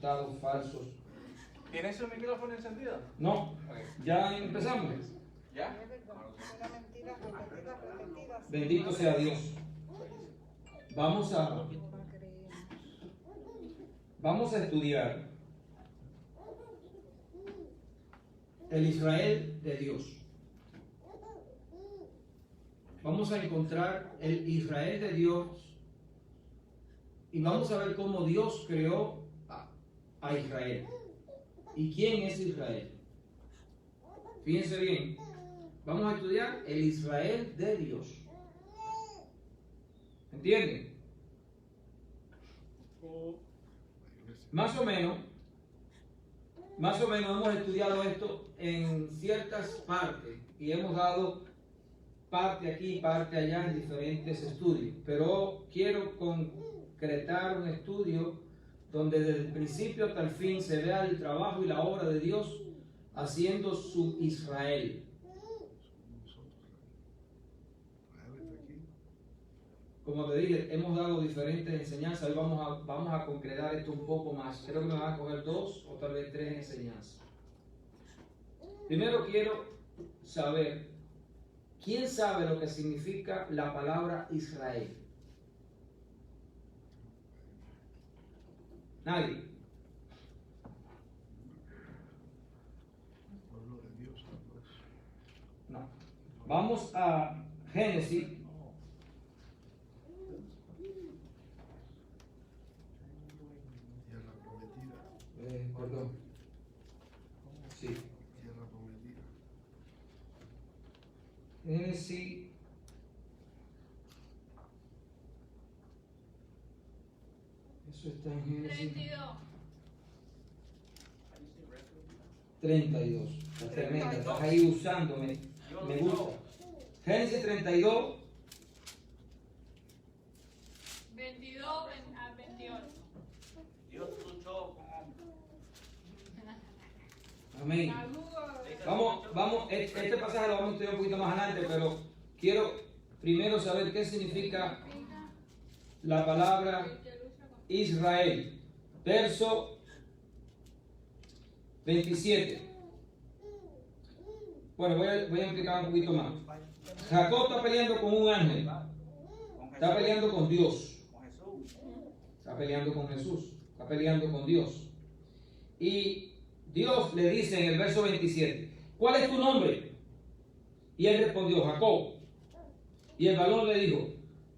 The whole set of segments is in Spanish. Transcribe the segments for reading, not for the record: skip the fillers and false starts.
resultados falsos. ¿Tienes su micrófono encendido? No, ya empezamos. ¿Ya? Bendito sea Dios. Vamos a estudiar el Israel de Dios. Vamos a encontrar el Israel de Dios y vamos a ver cómo Dios creó a Israel. ¿Y quién es Israel? Fíjense bien, vamos a estudiar el Israel de Dios. ¿Entienden? Más o menos hemos estudiado esto en ciertas partes y hemos dado parte aquí, parte allá en diferentes estudios. Pero quiero concretar un estudio donde desde el principio hasta el fin se vea el trabajo y la obra de Dios haciendo su Israel. Como te dije, hemos dado diferentes enseñanzas. Hoy vamos a concretar esto un poco más. Creo que me van a coger 2 o tal vez 3 enseñanzas. Primero quiero saber, ¿quién sabe lo que significa la palabra Israel? Nadie. No. Vamos a Génesis. Perdón. Sí. Tierra prometida. Génesis. Eso está en Génesis 32. Está tremenda. Estás ahí usándome. Me gusta. Génesis 32. 22 a 28. Dios luchó con hombres. Amén. Vamos, este pasaje lo vamos a estudiar un poquito más adelante, pero quiero primero saber qué significa la palabra Israel. Verso 27. Bueno, voy a explicar un poquito más. Jacob está peleando con un ángel. Está peleando con Dios. Está peleando con Jesús. Está peleando con Dios. Y Dios le dice en el verso 27, ¿cuál es tu nombre? Y él respondió, Jacob. Y el varón le dijo,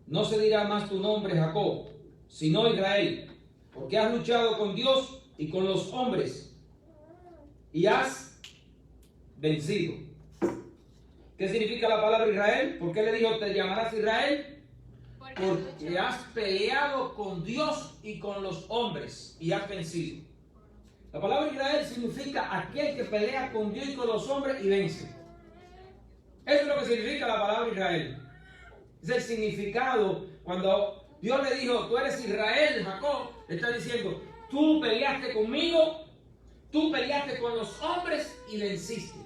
no se dirá más tu nombre Jacob, sino Israel, porque has luchado con Dios y con los hombres y has vencido. ¿Qué significa la palabra Israel? ¿Por qué le dijo te llamarás Israel? Porque has peleado con Dios y con los hombres y has vencido. La palabra Israel significa aquel que pelea con Dios y con los hombres y vence. Eso es lo que significa la palabra Israel. Es el significado cuando Dios le dijo, tú eres Israel, Jacob, le está diciendo, tú peleaste conmigo, tú peleaste con los hombres y venciste.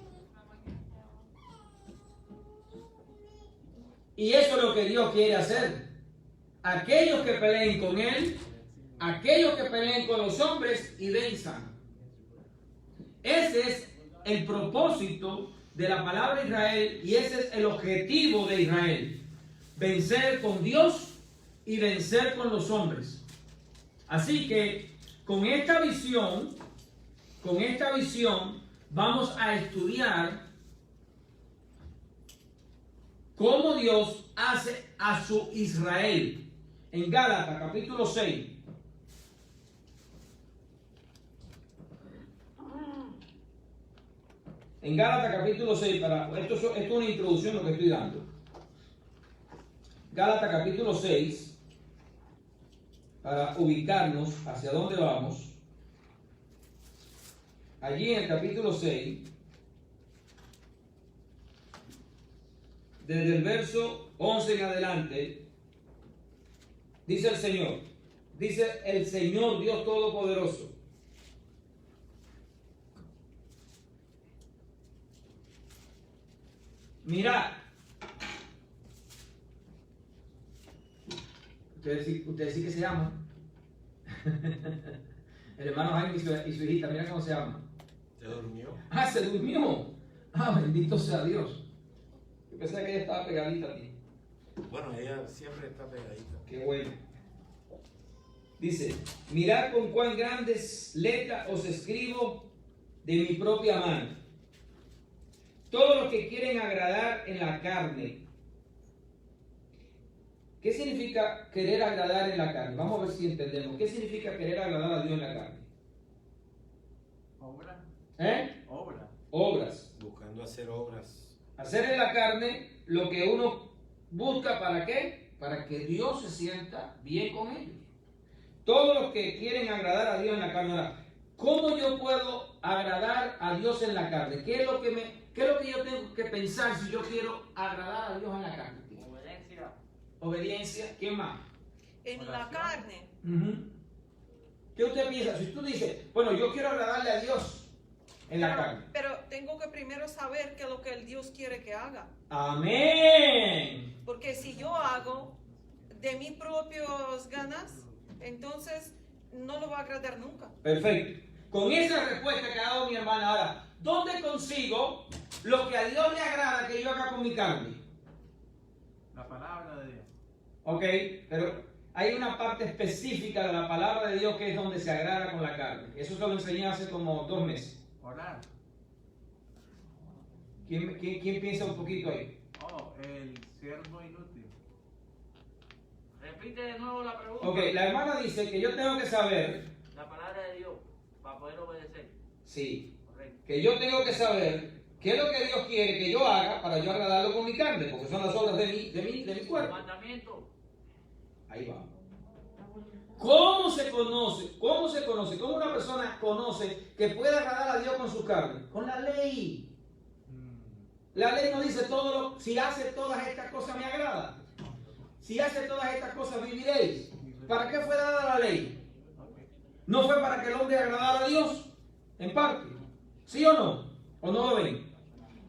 Y eso es lo que Dios quiere hacer. Aquellos que peleen con Él, aquellos que peleen con los hombres y venzan. Ese es el propósito de la palabra Israel y ese es el objetivo de Israel. Vencer con Dios y vencer con los hombres. Así que con esta visión vamos a estudiar cómo Dios hace a su Israel. En Gálatas capítulo 6. En Gálatas capítulo 6, esto es una introducción lo que estoy dando. Gálatas capítulo 6, para ubicarnos hacia dónde vamos. Allí en el capítulo 6, desde el verso 11 en adelante, dice el Señor Dios Todopoderoso. Mirad, ustedes sí que se llaman. El hermano Jaime y su hijita, mira cómo se llama. ¿Se durmió? Ah, se durmió. Ah, bendito sea Dios. Yo pensé que ella estaba pegadita a ti. Bueno, ella siempre está pegadita. Qué bueno. Dice, mirad con cuán grandes letras os escribo de mi propia mano. Todos los que quieren agradar en la carne. ¿Qué significa querer agradar en la carne? Vamos a ver si entendemos. ¿Qué significa querer agradar a Dios en la carne? Obra. Obras. Buscando hacer obras. Hacer en la carne lo que uno busca, ¿para qué? Para que Dios se sienta bien con ellos. Todos los que quieren agradar a Dios en la carne. Ahora, ¿cómo yo puedo agradar a Dios en la carne? ¿Qué es lo que yo tengo que pensar si yo quiero agradar a Dios en la carne? Obediencia. Obediencia. ¿Quién más? En la carne. ¿Qué usted piensa? Si tú dices, bueno, yo quiero agradarle a Dios en la carne. Pero tengo que primero saber qué es lo que el Dios quiere que haga. Amén. Porque si yo hago de mis propias ganas, entonces no lo va a agradar nunca. Perfecto. Con esa respuesta que ha dado mi hermana, ahora, ¿dónde consigo lo que a Dios le agrada que yo haga con mi carne? La palabra de Dios. Ok, pero hay una parte específica de la palabra de Dios que es donde se agrada con la carne. Eso se lo enseñé hace como 2 meses. Orar. ¿Quién piensa un poquito ahí? Oh, el siervo inútil. Repite de nuevo la pregunta. Ok, la hermana dice que yo tengo que saber, La palabra de Dios, para poder obedecer. sí, Correcto. que yo tengo que saber qué es lo que Dios quiere que yo haga para yo agradarlo con mi carne, porque son las obras de mi cuerpo. Mandamiento. Ahí va. ¿Cómo se conoce? ¿Cómo una persona conoce que puede agradar a Dios con su carne? Con la ley. La ley nos dice si hace todas estas cosas me agrada. Si hace todas estas cosas viviréis. ¿Para qué fue dada la ley? ¿No fue para que el hombre agradara a Dios? En parte. ¿Sí o no? ¿O no lo ven?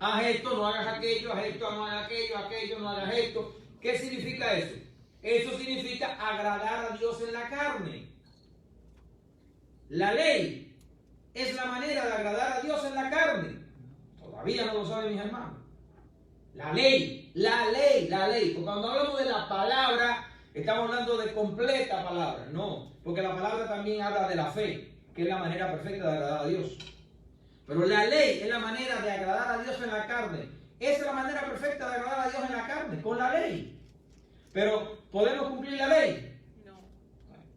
Haz esto, no hagas aquello, haz esto, no hagas aquello, no hagas esto. ¿Qué significa eso? Eso significa agradar a Dios en la carne. La ley es la manera de agradar a Dios en la carne. Todavía no lo saben mis hermanos. La ley. Porque cuando hablamos de la palabra, estamos hablando de completa palabra. No, porque la palabra también habla de la fe, que es la manera perfecta de agradar a Dios. Pero la ley es la manera de agradar a Dios en la carne. Esa es la manera perfecta de agradar a Dios en la carne, con la ley. Pero, ¿podemos cumplir la ley? No.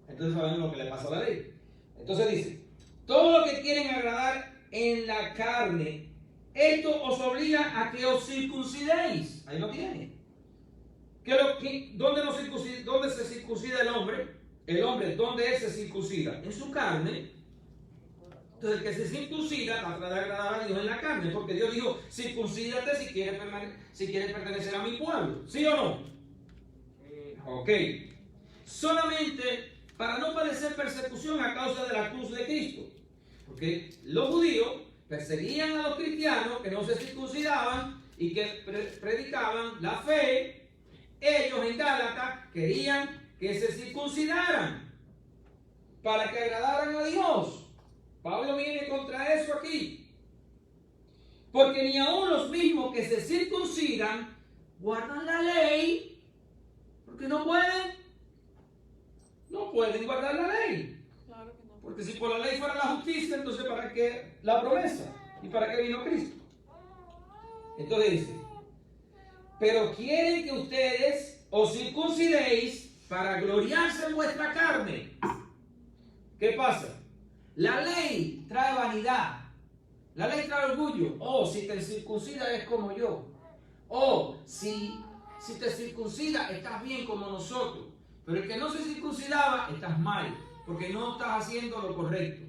Entonces sabemos lo que le pasa a la ley. Entonces dice, todo lo que quieren agradar en la carne, esto os obliga a que os circuncidéis. Ahí lo tiene. ¿Dónde se circuncida el hombre? El hombre, ¿dónde él se circuncida? En su carne. Entonces el que se circuncida trata de agradar a Dios en la carne, porque Dios dijo, circuncídate si quieres pertenecer a mi pueblo. ¿Sí o no? Ok. Solamente para no padecer persecución a causa de la cruz de Cristo. Porque los judíos perseguían a los cristianos que no se circuncidaban y que predicaban la fe. Ellos en Gálatas querían que se circuncidaran para que agradaran a Dios. Pablo viene contra eso aquí. Porque ni aun los mismos que se circuncidan guardan la ley. Porque no pueden guardar la ley. Claro que no. Porque si por la ley fuera la justicia, entonces ¿para qué la promesa? ¿Y para qué vino Cristo? Entonces dice, pero quieren que ustedes os circuncidéis para gloriarse en vuestra carne. ¿Qué pasa? La ley trae vanidad. La ley trae orgullo. Oh, si te circuncidas es como yo. Oh, si te circuncidas estás bien como nosotros. Pero el que no se circuncidaba estás mal. Porque no estás haciendo lo correcto.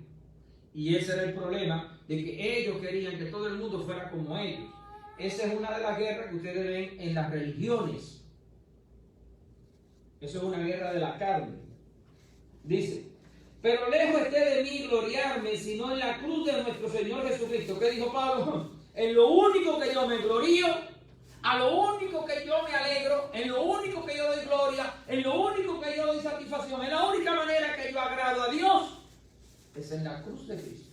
Y ese era el problema de que ellos querían que todo el mundo fuera como ellos. Esa es una de las guerras que ustedes ven en las religiones. Eso es una guerra de la carne. Dice, pero lejos esté de mí gloriarme, sino en la cruz de nuestro Señor Jesucristo. ¿Qué dijo Pablo? En lo único que yo me glorío, a lo único que yo me alegro, en lo único que yo doy gloria, en lo único que yo doy satisfacción, en la única manera que yo agrado a Dios, es en la cruz de Cristo.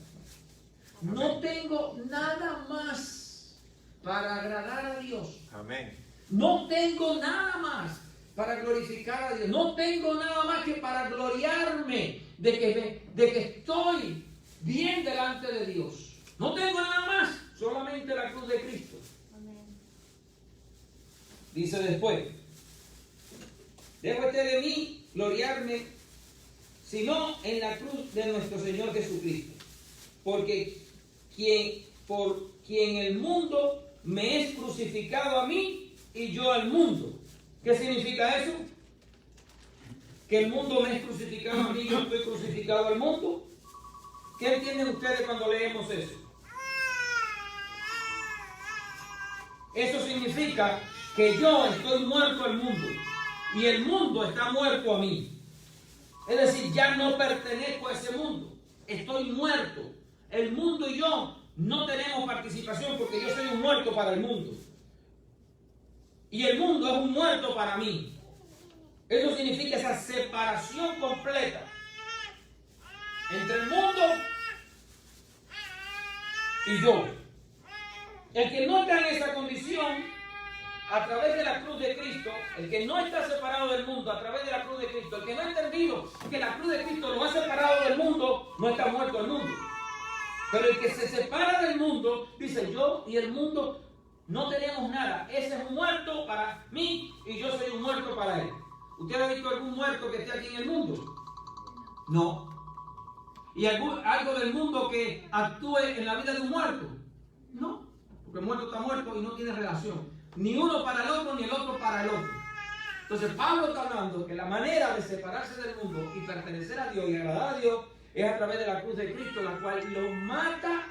No tengo nada más para agradar a Dios. Amén. No tengo nada más para glorificar a Dios. No tengo nada más que para gloriarme de que estoy bien delante de Dios. No tengo nada más, solamente la cruz de Cristo. Dice después, dejo de mí gloriarme, sino en la cruz de nuestro Señor Jesucristo. Porque por quien el mundo me es crucificado a mí y yo al mundo. ¿Qué significa eso? Que el mundo me es crucificado a mí y yo estoy crucificado al mundo. ¿Qué entienden ustedes cuando leemos eso? Eso significa que yo estoy muerto al mundo y el mundo está muerto a mí. Es decir, ya no pertenezco a ese mundo, estoy muerto. El mundo y yo no tenemos participación porque yo soy un muerto para el mundo. Y el mundo es un muerto para mí. Eso significa esa separación completa entre el mundo y yo. El que no está en esa condición, a través de la cruz de Cristo, el que no está separado del mundo, a través de la cruz de Cristo, el que no ha entendido que la cruz de Cristo lo ha separado del mundo, no está muerto al mundo. Pero el que se separa del mundo, dice, yo y el mundo no tenemos nada. Ese es un muerto para mí y yo soy un muerto para él. ¿Usted ha visto algún muerto que esté aquí en el mundo? No. ¿Y algo del mundo que actúe en la vida de un muerto? No. Porque el muerto está muerto y no tiene relación. Ni uno para el otro, ni el otro para el otro. Entonces Pablo está hablando que la manera de separarse del mundo y pertenecer a Dios y agradar a Dios es a través de la cruz de Cristo, la cual lo mata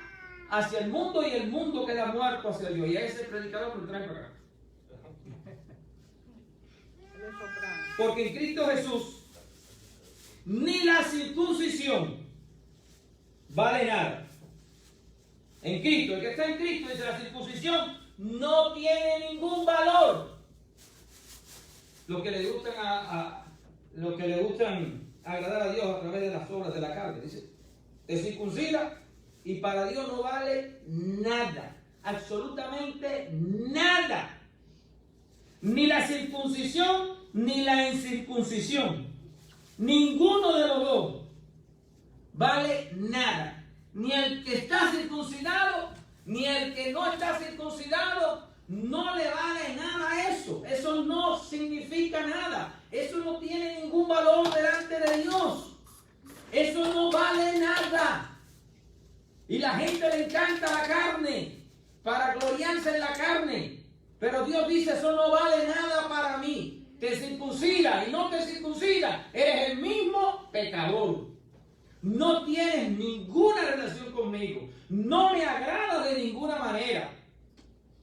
hacia el mundo y el mundo queda muerto hacia Dios. Y a ese predicador lo traen para acá. Porque en Cristo Jesús ni la circuncisión vale nada. En Cristo, el que está en Cristo, dice, la circuncisión no tiene ningún valor. Lo que le gustan agradar a Dios a través de las obras de la carne, dice, te circuncida y para Dios no vale nada, absolutamente nada. Ni la circuncisión ni la incircuncisión, ninguno de los dos vale nada. Ni el que está circuncidado, ni el que no está circuncidado, no le vale nada eso. Eso no significa nada. Eso no tiene ningún valor delante de Dios. Eso no vale nada. Y la gente le encanta la carne, para gloriarse en la carne. Pero Dios dice, eso no vale nada para mí. Te circuncida y no te circuncida, eres el mismo pecador. No tienes ninguna relación conmigo. No me agrada de ninguna manera.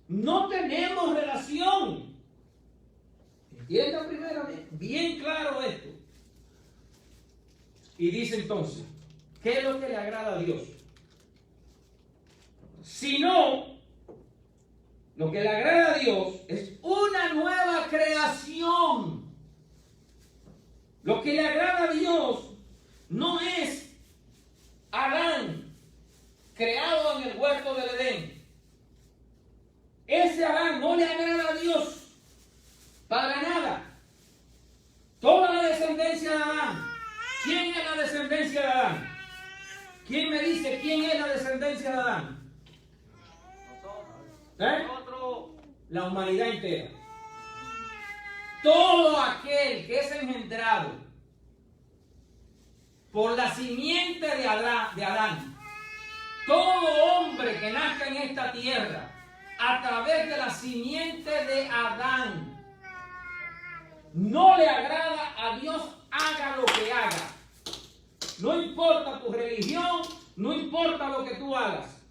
No tenemos relación. Entiendan primero bien claro esto. Y dice entonces, ¿qué es lo que le agrada a Dios? Si no, lo que le agrada a Dios es una nueva creación. Lo que le agrada a Dios no es Adán, creado en el huerto del Edén. Ese Adán no le agrada a Dios para nada. Toda la descendencia de Adán. ¿Quién es la descendencia de Adán? ¿Quién me dice quién es la descendencia de Adán? Nosotros. La humanidad entera. Todo aquel que es engendrado por la simiente de Adán, todo hombre que nazca en esta tierra a través de la simiente de Adán, no le agrada a Dios, haga lo que haga. No importa tu religión, no importa lo que tú hagas.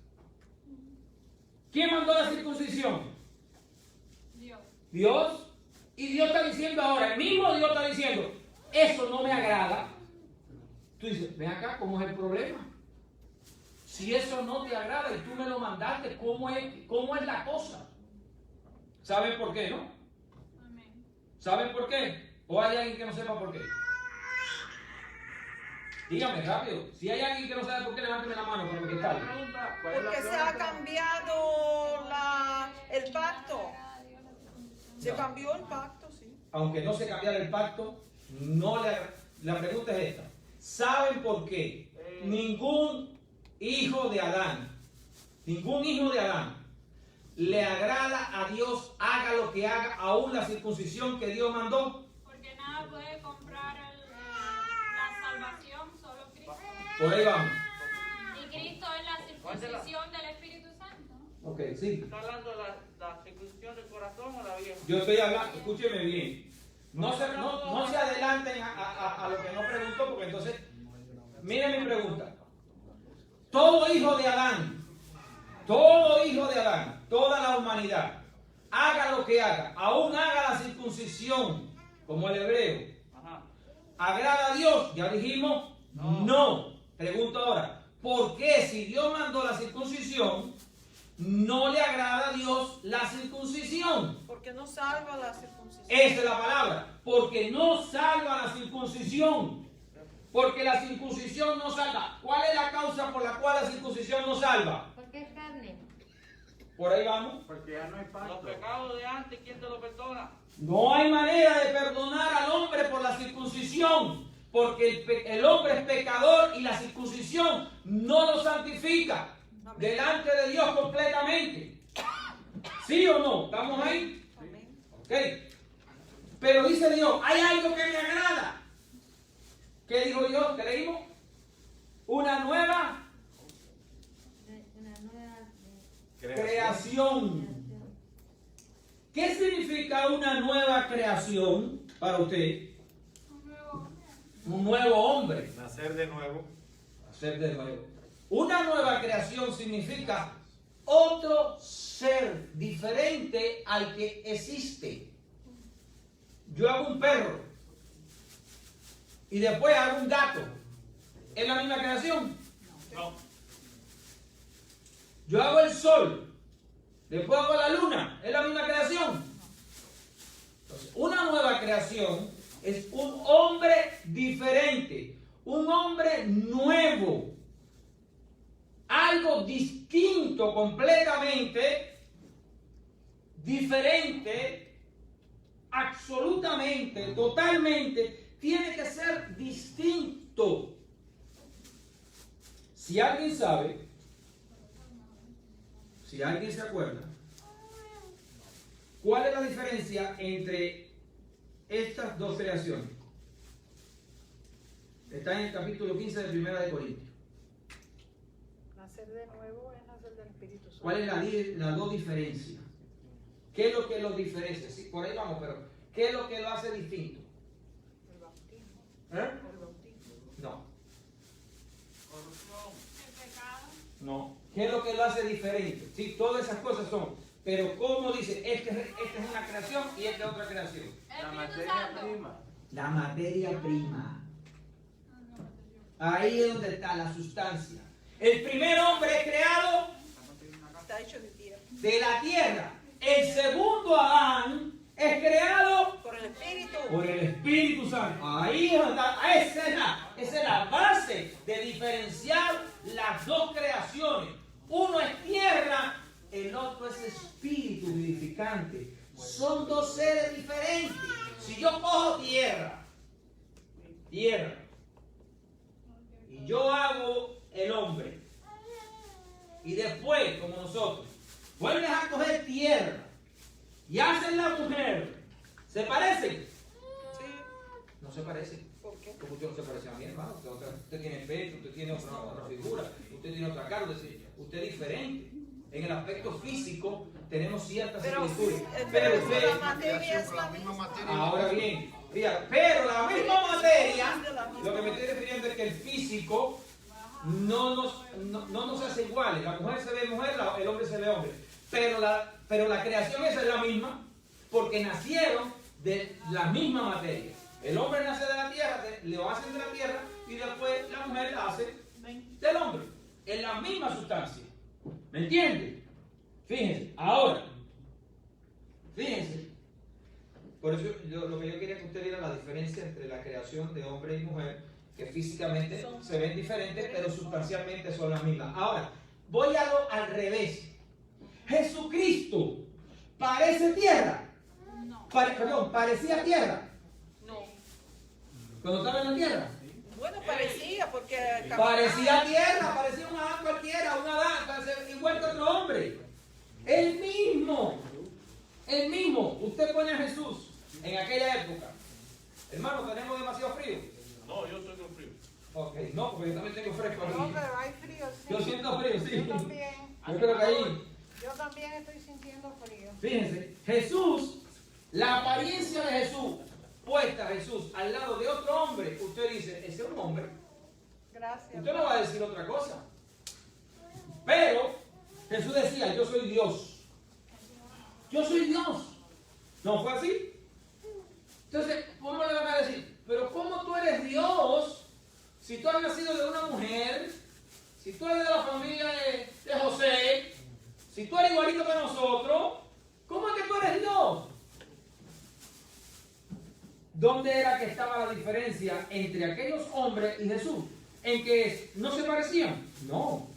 ¿Quién mandó la circuncisión? Dios. Dios. Y Dios está diciendo ahora, el mismo Dios está diciendo, eso no me agrada. Tú dices, ven acá, ¿cómo es el problema? Si eso no te agrada y tú me lo mandaste, ¿cómo es la cosa? ¿Saben por qué, no? Amén. ¿Saben por qué? ¿O hay alguien que no sepa por qué? Dígame rápido. Si hay alguien que no sabe por qué, levánteme la mano para que tal. Pregunta, ¿cuál es la Porque se pregunta? ha cambiado el pacto. Se No. cambió el pacto, sí. Aunque no se cambiara el pacto, la pregunta es esta. ¿Saben por qué ningún hijo de Adán le agrada a Dios, haga lo que haga, aún la circuncisión que Dios mandó? Porque nada puede comprar la salvación, solo Cristo. Por ahí vamos. Y Cristo es la circuncisión del Espíritu Santo. Ok, sí. ¿Está hablando de la circuncisión del corazón o la vieja? Yo estoy hablando, escúcheme bien. No se adelanten a lo que no preguntó, porque entonces, miren mi pregunta. Todo hijo de Adán, toda la humanidad, haga lo que haga, aún haga la circuncisión, como el hebreo, Ajá. ¿agrada a Dios? Ya dijimos, no. Pregunto ahora, ¿por qué si Dios mandó la circuncisión, no le agrada a Dios la circuncisión? Porque no salva la circuncisión. Esa es la palabra. Porque no salva la circuncisión. Porque la circuncisión no salva. ¿Cuál es la causa por la cual la circuncisión no salva? Porque es carne. Por ahí vamos. Porque ya no hay pacto. Los pecados de antes, ¿quién te lo perdona? No hay manera de perdonar al hombre por la circuncisión. Porque el hombre es pecador y la circuncisión no lo santifica delante de Dios completamente. ¿Sí o no? ¿Estamos ahí? Amén. Ok. Pero dice Dios, hay algo que me agrada. ¿Qué dijo Dios? ¿Qué leímos? Una nueva Una nueva creación. ¿Qué significa una nueva creación para usted? Un nuevo hombre. Nacer de nuevo. Hacer de nuevo. Una nueva creación significa otro ser diferente al que existe. Yo hago un perro y después hago un gato. ¿Es la misma creación? No. Yo hago el sol, después hago la luna. ¿Es la misma creación? Entonces, una nueva creación es un hombre diferente, un hombre nuevo, algo distinto, completamente diferente, absolutamente, totalmente, tiene que ser distinto. Si alguien sabe, si alguien se acuerda, ¿cuál es la diferencia entre estas dos creaciones? Está en el capítulo 15 de Primera de Corintios. Nacer de nuevo es nacer del Espíritu Santo. ¿Cuál es las dos diferencias? ¿Qué es lo que los diferencia? Sí, por ahí vamos, pero ¿qué es lo que lo hace distinto? El bautismo. ¿Eh? El bautismo. No, Corrupción. El pecado. no. ¿Qué es lo que lo hace diferente? Sí, todas esas cosas son. Pero ¿cómo dice? Esta es una creación y esta es otra creación. La Espíritu materia Santo. prima. La materia prima. Ahí es donde está la sustancia. El primer hombre es creado Está hecho de tierra. de la tierra. El segundo Adán es creado Por el Espíritu. por el Espíritu Santo. Ahí es donde está. Esa es la base de diferenciar las dos creaciones. Uno es tierra, el otro es espíritu vivificante. Son dos seres diferentes. Si yo cojo tierra, y yo hago el hombre, y después, como nosotros, vuelves a coger tierra y hacen la mujer, ¿se parecen? Sí. No se parecen. ¿Por qué? Porque usted no se parece a mi hermano. Usted tiene pecho, usted tiene otra figura, usted tiene otra cara, usted es diferente. En el aspecto físico tenemos ciertas Pero, similitudes. pero usted- la materia es la misma. ahora bien, fíjate, pero la misma materia, lo que me estoy refiriendo es que el físico no nos hace iguales. La mujer se ve mujer, el hombre se ve hombre. Pero la creación esa es la misma, porque nacieron de la misma materia. El hombre nace de la tierra, lo hacen de la tierra, y después la mujer la hace del hombre. Es la misma sustancia. ¿Me entienden? Fíjense, ahora, fíjense. Por eso lo que yo quería que usted viera la diferencia entre la creación de hombre y mujer que físicamente se ven diferentes, pero sustancialmente son las mismas. Ahora, voy a lo al revés. Jesucristo parece tierra. No. Parecía tierra. No. Cuando estaba en la tierra. Bueno, parecía, porque Parecía tierra, parecía un Adán cualquiera, un Adán, igual que otro hombre. El mismo. Usted pone a Jesús en aquella época. Hermano, ¿tenemos demasiado frío? No, yo soy con frío. Ok, no, porque yo también tengo fresco No, aquí. pero hay frío, sí. Yo siento frío, sí. Yo también. Yo creo que ahí, Yo también estoy sintiendo frío. fíjense, Jesús, la apariencia de Jesús, puesta Jesús al lado de otro hombre, usted dice, ese es un hombre. Gracias. Usted no va a decir otra cosa. Pero Jesús decía, yo soy Dios. Yo soy Dios. ¿No fue así? Entonces, ¿cómo le van a decir? Pero ¿cómo tú eres Dios si tú has nacido de una mujer? Si tú eres de la familia de José, si tú eres igualito que nosotros, ¿cómo es que tú eres Dios? ¿Dónde era que estaba la diferencia entre aquellos hombres y Jesús? ¿En que no se parecían? No.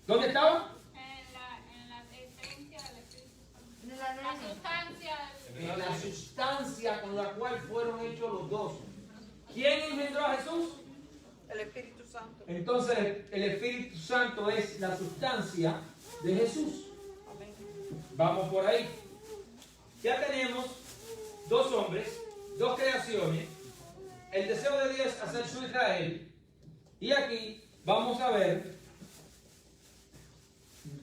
¿Dónde estaba? En la esencia del Espíritu Santo. En el La ADN. sustancia del En la sustancia con la cual fueron hechos los dos. ¿Quién engendró a Jesús? el Espíritu Santo. Entonces el Espíritu Santo es la sustancia de Jesús. Amén. Vamos por ahí. Ya tenemos dos hombres, dos creaciones. El deseo de Dios es hacer su Israel. Y aquí vamos a ver,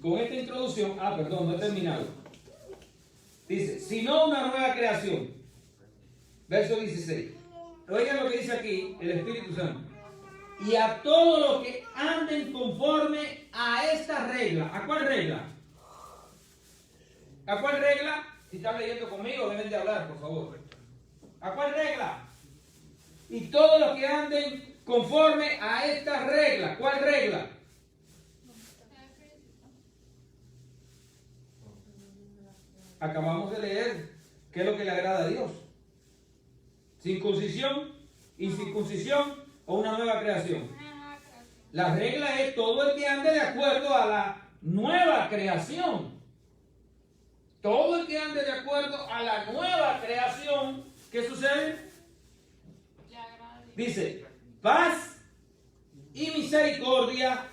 con esta introducción, perdón, no he terminado. Dice, sino una nueva creación. Verso 16. Oigan lo que dice aquí el Espíritu Santo. Y a todos los que anden conforme a esta regla. ¿A cuál regla? ¿A cuál regla? Si están leyendo conmigo, deben de hablar, por favor. ¿A cuál regla? Y todos los que anden conforme a esta regla. ¿Cuál regla? Acabamos de leer qué es lo que le agrada a Dios. Circuncisión, incircuncisión o una nueva creación. una nueva creación. La regla es todo el que ande de acuerdo a la nueva creación. Todo el que ande de acuerdo a la nueva creación, ¿qué sucede? Le agrada a Dios. Dice, paz y misericordia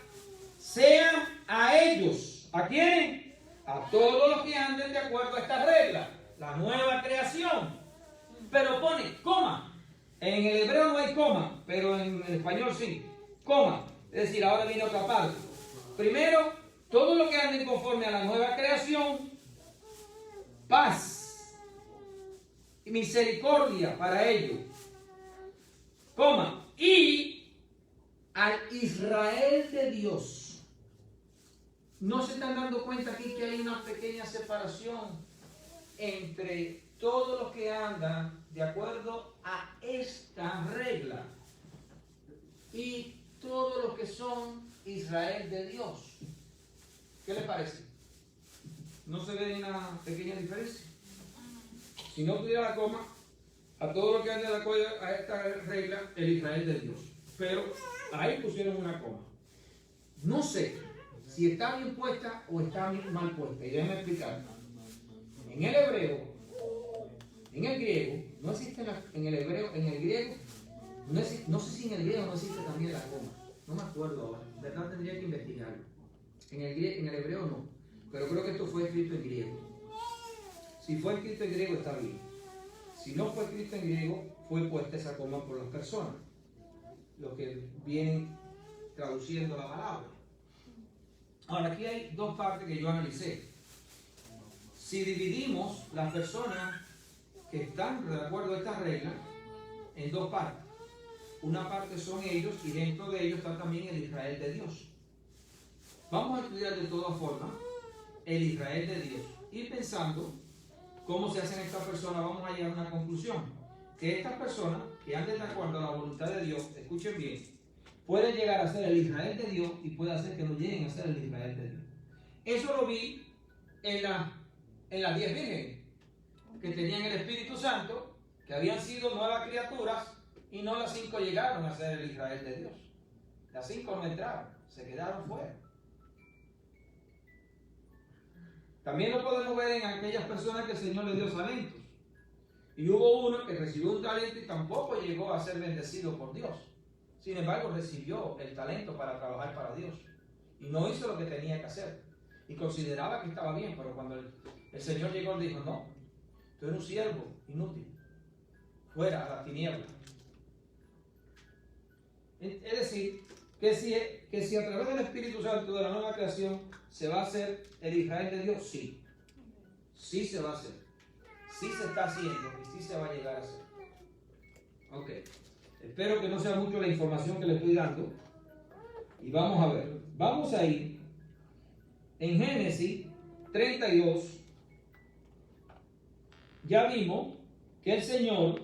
sean a ellos. ¿A quién? A todos los que anden de acuerdo a esta regla. La nueva creación. Pero pone coma. En el hebreo no hay coma, pero en el español sí. Coma. Es decir, ahora viene otra parte. Primero, todos los que anden conforme a la nueva creación, paz y misericordia para ellos. Coma. Y al Israel de Dios. ¿No se están dando cuenta aquí que hay una pequeña separación entre todos los que andan de acuerdo a esta regla y todos los que son Israel de Dios? ¿Qué les parece? ¿No se ve una pequeña diferencia? Si no tuviera la coma, a todos los que andan de acuerdo a esta regla, el Israel de Dios. Pero ahí pusieron una coma. No sé si está bien puesta o está mal puesta. Y déjenme explicar. En el hebreo, en el griego, no existe en el hebreo, en el griego, no sé si en el griego no existe también la coma. No me acuerdo ahora. De verdad tendría que investigarlo. En el hebreo no. Pero creo que esto fue escrito en griego. Si fue escrito en griego está bien. Si no fue escrito en griego, fue puesta esa coma por las personas. Los que vienen traduciendo la palabra. Ahora, aquí hay dos partes que yo analicé. Si dividimos las personas que están de acuerdo a esta regla en dos partes. Una parte son ellos y dentro de ellos está también el Israel de Dios. Vamos a estudiar de todas formas el Israel de Dios. Y pensando cómo se hacen estas personas, vamos a llegar a una conclusión. Que estas personas que anden de acuerdo a la voluntad de Dios, escuchen bien, pueden llegar a ser el Israel de Dios y puede hacer que no lleguen a ser el Israel de Dios. Eso lo vi en las 10 vírgenes que tenían el Espíritu Santo, que habían sido nuevas criaturas Y no las 5 llegaron a ser el Israel de Dios. Las 5 no entraron, se quedaron fuera. También lo podemos ver en aquellas personas que el Señor le dio talentos. Y hubo uno que recibió un talento y tampoco llegó a ser bendecido por Dios. Sin embargo, recibió el talento para trabajar para Dios. Y no hizo lo que tenía que hacer. Y consideraba que estaba bien, pero cuando el Señor llegó, le dijo, no, tú eres un siervo inútil. Fuera a la tiniebla. Es decir, que si a través del Espíritu Santo de la nueva creación se va a hacer el Israel de Dios, sí. Sí se va a hacer. Sí se está haciendo y sí se va a llegar a hacer. Ok. Espero que no sea mucho la información que le estoy dando. Y vamos a ver. Vamos a ir en Génesis 32. Ya vimos que el Señor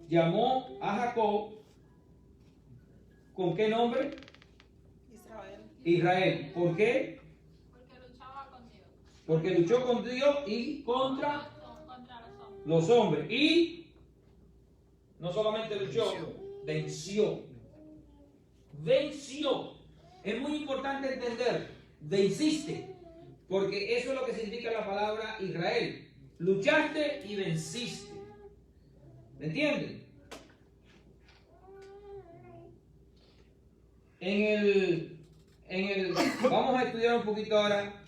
llamó a Jacob. ¿Con qué nombre? Israel. Israel. ¿Por qué? Porque luchaba con Dios. Porque luchó con Dios y contra los hombres. Y no solamente luchó, venció. Venció. Es muy importante entender, venciste. Porque eso es lo que significa la palabra Israel. Luchaste y venciste. ¿Me entienden? Vamos a estudiar un poquito ahora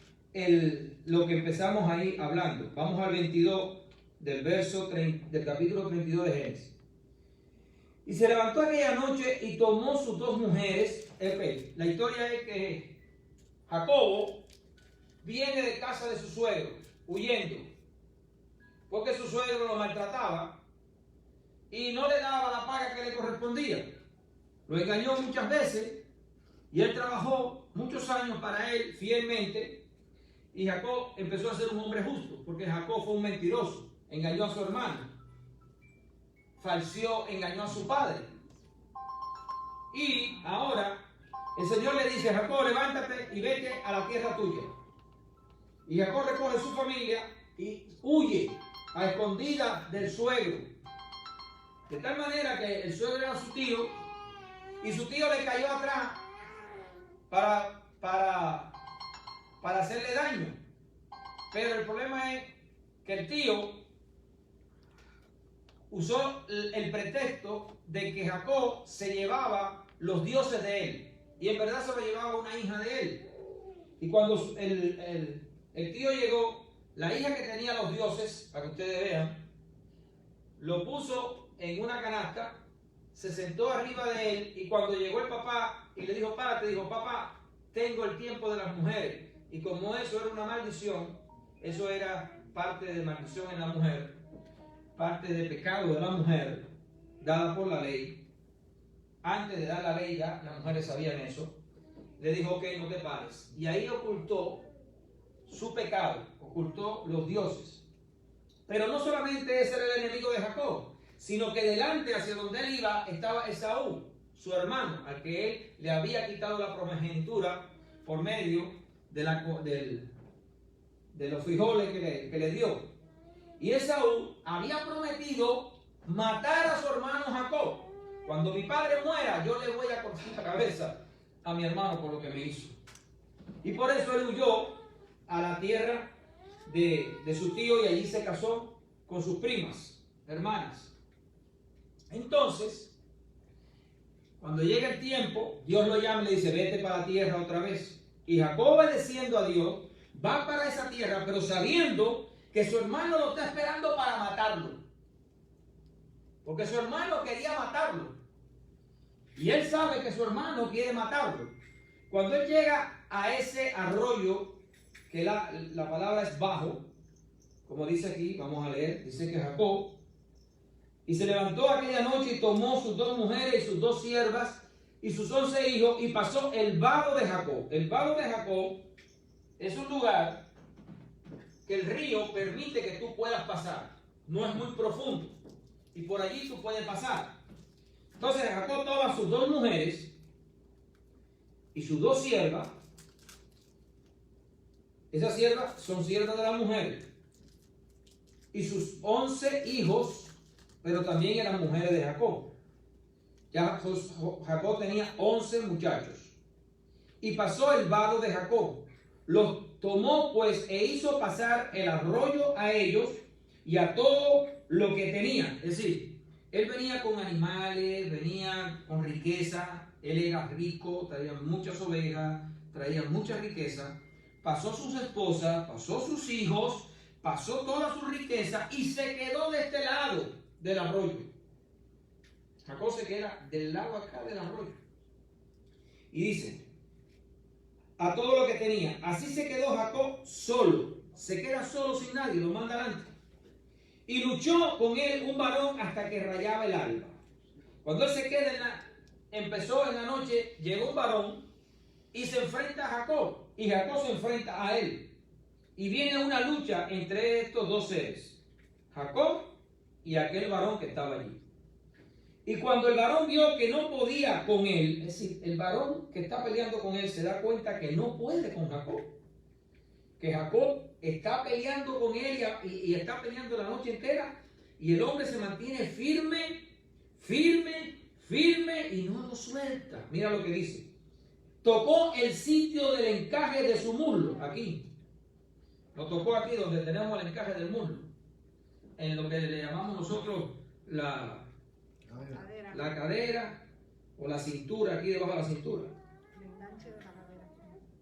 lo que empezamos ahí hablando. Vamos al 22 del capítulo 32 de Génesis. Y se levantó aquella noche y tomó sus 2 mujeres. La historia es que Jacobo viene de casa de su suegro, huyendo, porque su suegro lo maltrataba y no le daba la paga que le correspondía. Lo engañó muchas veces y él trabajó muchos años para él fielmente. Y Jacob empezó a ser un hombre justo, porque Jacob fue un mentiroso, engañó a su hermano, falseó, engañó a su padre. Y ahora el Señor le dice: Jacob, levántate y vete a la tierra tuya. Y Jacob recoge su familia y huye a escondida del suegro. De tal manera que el suegro era su tío, y su tío le cayó atrás para hacerle daño. Pero el problema es que el tío usó el pretexto de que Jacob se llevaba los dioses de él. Y en verdad se lo llevaba una hija de él. Y cuando el tío llegó, la hija que tenía los dioses, para que ustedes vean, lo puso en una canasta, se sentó arriba de él, y cuando llegó el papá y le dijo: párate, dijo: papá, tengo el tiempo de las mujeres. Y como eso era una maldición, eso era parte de maldición en la mujer, parte de pecado de la mujer, dada por la ley. Antes de dar la ley ya las mujeres sabían eso. Le dijo: ok, no te pares. Y ahí ocultó su pecado, ocultó los dioses. Pero no solamente ese era el enemigo de Jacob, sino que delante, hacia donde él iba, estaba Esaú, su hermano, al que él le había quitado la primogenitura por medio de los frijoles que le dio. Y Esaú había prometido matar a su hermano Jacob. Cuando mi padre muera, yo le voy a cortar la cabeza a mi hermano por lo que me hizo. Y por eso él huyó a la tierra de su tío, y allí se casó con sus primas, hermanas. Entonces, cuando llega el tiempo, Dios lo llama y le dice: vete para la tierra otra vez. Y Jacob, obedeciendo a Dios, va para esa tierra, pero sabiendo que su hermano lo está esperando para matarlo. Porque su hermano quería matarlo. Y él sabe que su hermano quiere matarlo. Cuando él llega a ese arroyo, que la palabra es bajo, como dice aquí, vamos a leer, dice que Jacob, y se levantó aquella noche y tomó sus 2 mujeres y sus 2 siervas y sus 11 hijos, y pasó el vado de Jacob. El vado de Jacob es un lugar que el río permite que tú puedas pasar. No es muy profundo, y por allí tú puedes pasar. Entonces Jacob toma sus 2 mujeres y sus 2 siervas. Esas siervas son siervas de la mujer. Y sus 11 hijos pero también eran mujeres de Jacob. Ya Jacob tenía 11 muchachos. Y pasó el vado de Jacob. Los tomó pues e hizo pasar el arroyo a ellos y a todo lo que tenía. Es decir, él venía con animales, venía con riqueza, él era rico, traía muchas ovejas, traía mucha riqueza. Pasó sus esposas, pasó sus hijos, pasó toda su riqueza y se quedó de este lado del arroyo. Jacob se queda del lado acá del arroyo. Y dice, a todo lo que tenía. Así se quedó Jacob solo. Se queda solo sin nadie, lo manda adelante. Y luchó con él un varón hasta que rayaba el alba. Cuando él se queda empezó en la noche, llegó un varón y se enfrenta a Jacob. Y Jacob se enfrenta a él. Y viene una lucha entre estos dos seres. Jacob y aquel varón que estaba allí. Y cuando el varón vio que no podía con él, es decir, el varón que está peleando con él se da cuenta que no puede con Jacob. Que Jacob está peleando con él y está peleando la noche entera. Y el hombre se mantiene firme, firme, firme y no lo suelta. Mira lo que dice. Tocó el sitio del encaje de su muslo, aquí. Lo tocó aquí donde tenemos el encaje del muslo. En lo que le llamamos nosotros la cadera o la cintura, aquí debajo de la cintura.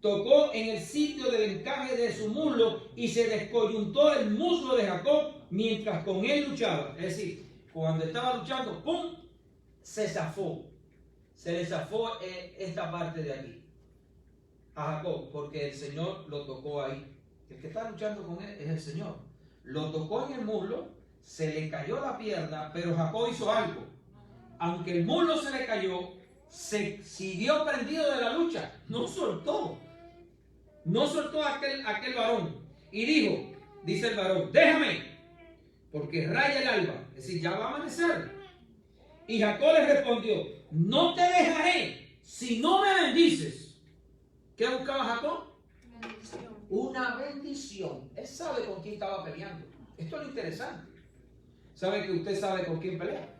Tocó en el sitio del encaje de su muslo y se descoyuntó el muslo de Jacob mientras con él luchaba. Es decir, cuando estaba luchando, ¡pum!, se zafó. Se le zafó esta parte de aquí a Jacob, porque el Señor lo tocó ahí. El que está luchando con él es el Señor. Lo tocó en el muslo, se le cayó la pierna, pero Jacob hizo algo. Aunque el muslo se le cayó, se siguió prendido de la lucha. No soltó. No soltó a aquel varón. Y dijo, dice el varón, déjame, porque raya el alba. Es decir, ya va a amanecer. Y Jacob le respondió, no te dejaré si no me bendices. ¿Qué buscaba Jacob? Bendición. Una bendición. Él sabe con quién estaba peleando. Esto es lo interesante. ¿Sabe que usted sabe con quién pelea?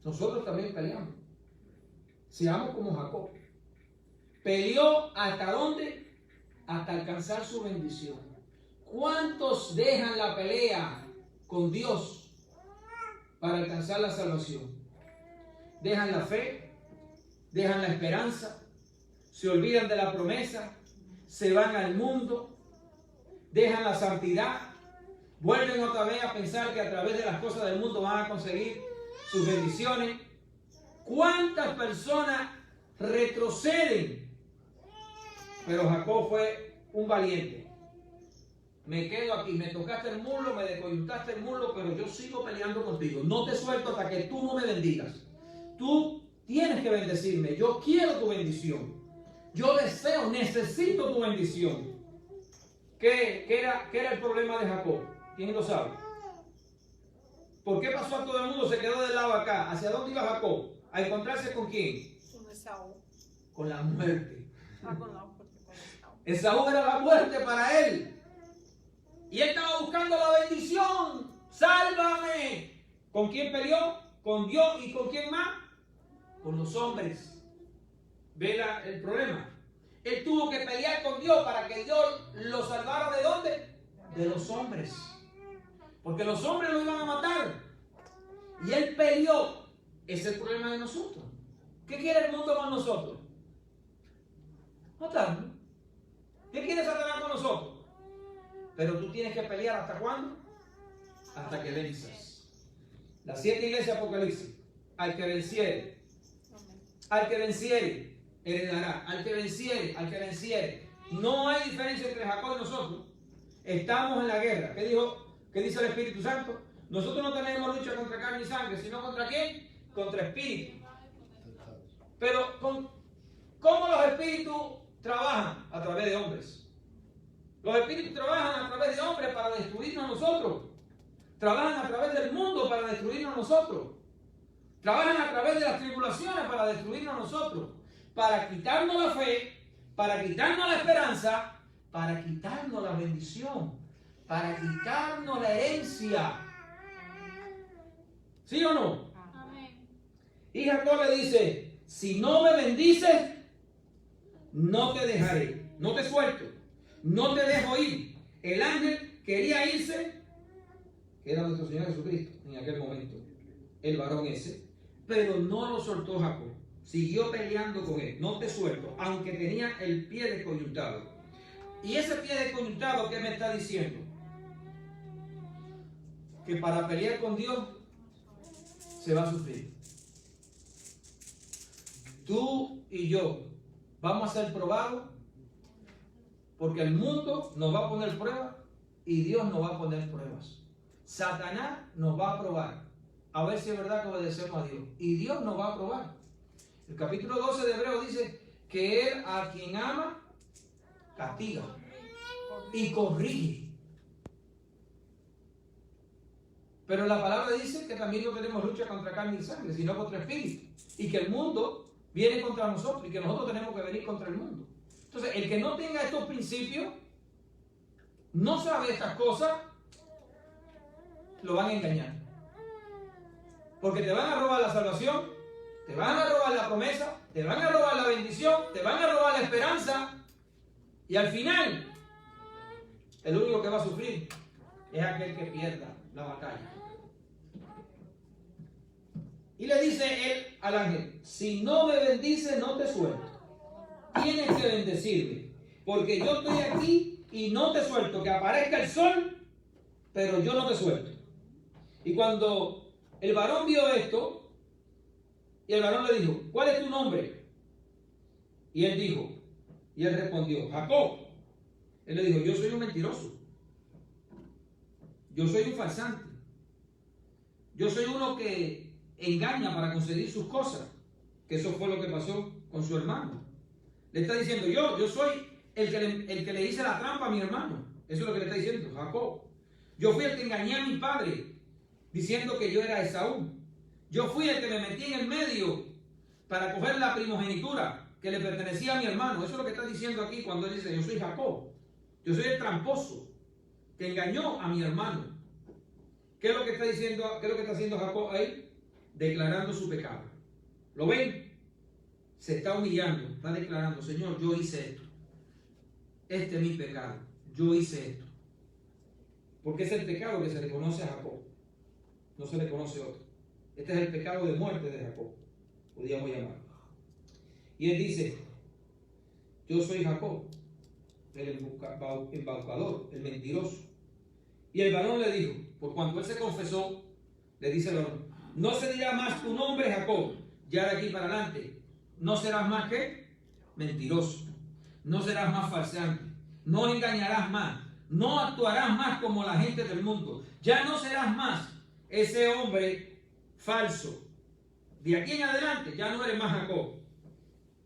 Nosotros también peleamos. Seamos como Jacob. Peleó hasta dónde? Hasta alcanzar su bendición. ¿Cuántos dejan la pelea con Dios para alcanzar la salvación? Dejan la fe, dejan la esperanza, se olvidan de la promesa, se van al mundo, dejan la santidad, vuelven otra vez a pensar que a través de las cosas del mundo van a conseguir sus bendiciones. ¿Cuántas personas retroceden? Pero Jacob fue un valiente. Me quedo aquí, me tocaste el muslo, me descoyuntaste el muslo, pero yo sigo peleando contigo. No te suelto hasta que tú no me bendigas. Tú tienes que bendecirme. Yo quiero tu bendición. Yo deseo, necesito tu bendición. ¿Qué era el problema de Jacob? ¿Quién lo sabe? ¿Por qué pasó a todo el mundo? Se quedó del lado acá. ¿Hacia dónde iba Jacob? ¿A encontrarse con quién? Con Esaú. Con la muerte. Con Esaú. Esaú era la muerte para él. Y él estaba buscando la bendición. ¡Sálvame! ¿Con quién peleó? Con Dios. ¿Y con quién más? Con los hombres. ¿Ve el problema? Él tuvo que pelear con Dios para que Dios lo salvara. ¿De dónde? De los hombres. Porque los hombres lo iban a matar. Y él peleó. Ese es el problema de nosotros. ¿Qué quiere el mundo con nosotros? Matarnos. ¿Qué quiere Satanás con nosotros? Pero tú tienes que pelear ¿hasta cuándo? Hasta que venzas. Las 7 iglesias de Apocalipsis. Al que venciere. Al que venciere, heredará. Al que venciere, al que venciere. No hay diferencia entre Jacob y nosotros. Estamos en la guerra. ¿Qué dice el Espíritu Santo? Nosotros no tenemos lucha contra carne y sangre, sino ¿contra quién? Contra espíritu. Pero ¿cómo los espíritus trabajan? A través de hombres. Los espíritus trabajan a través de hombres para destruirnos a nosotros. Trabajan a través del mundo para destruirnos a nosotros. Trabajan a través de las tribulaciones para destruirnos a nosotros. Para quitarnos la fe, para quitarnos la esperanza, para quitarnos la bendición, para quitarnos la herencia. ¿Sí o no? Amén. Y Jacob le dice, si no me bendices, no te dejaré, no te suelto, no te dejo ir. El ángel quería irse, que era nuestro Señor Jesucristo en aquel momento, el varón ese, pero no lo soltó Jacob. Siguió peleando con él, no te suelto, aunque tenía el pie descoyuntado. Y ese pie descoyuntado, ¿qué me está diciendo? Que para pelear con Dios se va a sufrir. Tú y yo vamos a ser probados porque el mundo nos va a poner pruebas y Dios nos va a poner pruebas. Satanás nos va a probar a ver si es verdad que obedecemos a Dios, y Dios nos va a probar. El capítulo 12 de Hebreos dice que Él a quien ama castiga y corrige. Pero la palabra dice que también no tenemos lucha contra carne y sangre, sino contra espíritu, y que el mundo viene contra nosotros y que nosotros tenemos que venir contra el mundo. Entonces, el que no tenga estos principios, no sabe estas cosas, lo van a engañar. Porque te van a robar la salvación, te van a robar la promesa, te van a robar la bendición, te van a robar la esperanza, y al final, el único que va a sufrir es aquel que pierda la batalla. Y le dice él al ángel, si no me bendices, no te suelto. Tienes que bendecirme, porque yo estoy aquí y no te suelto. Que aparezca el sol, pero yo no te suelto. Y cuando el varón vio esto, y el varón le dijo, ¿cuál es tu nombre? Y él dijo, y él respondió, Jacob. Él le dijo, yo soy un mentiroso. Yo soy un farsante. Yo soy uno que engaña para conseguir sus cosas. Que eso fue lo que pasó con su hermano. Le está diciendo, yo soy el que le hice la trampa a mi hermano. Eso es lo que le está diciendo Jacob. Yo fui el que engañé a mi padre, diciendo que yo era Esaú. Yo fui el que me metí en el medio para coger la primogenitura que le pertenecía a mi hermano. Eso es lo que está diciendo aquí cuando él dice, yo soy Jacob. Yo soy el tramposo que engañó a mi hermano. ¿Qué es lo que está diciendo? ¿Qué es lo que está haciendo Jacob ahí? Declarando su pecado. ¿Lo ven? Se está humillando, está declarando, Señor, yo hice esto. Este es mi pecado. Yo hice esto. Porque es el pecado que se le conoce a Jacob. No se le conoce otro. Este es el pecado de muerte de Jacob, podríamos llamarlo. Y él dice, yo soy Jacob, el embaucador, el mentiroso. Y el varón le dijo, por cuanto él se confesó, le dice el varón, no se dirá más tu nombre Jacob, ya de aquí para adelante, no serás más que mentiroso, no serás más farsante, no engañarás más, no actuarás más como la gente del mundo, ya no serás más ese hombre falso. De aquí en adelante ya no eres más Jacob,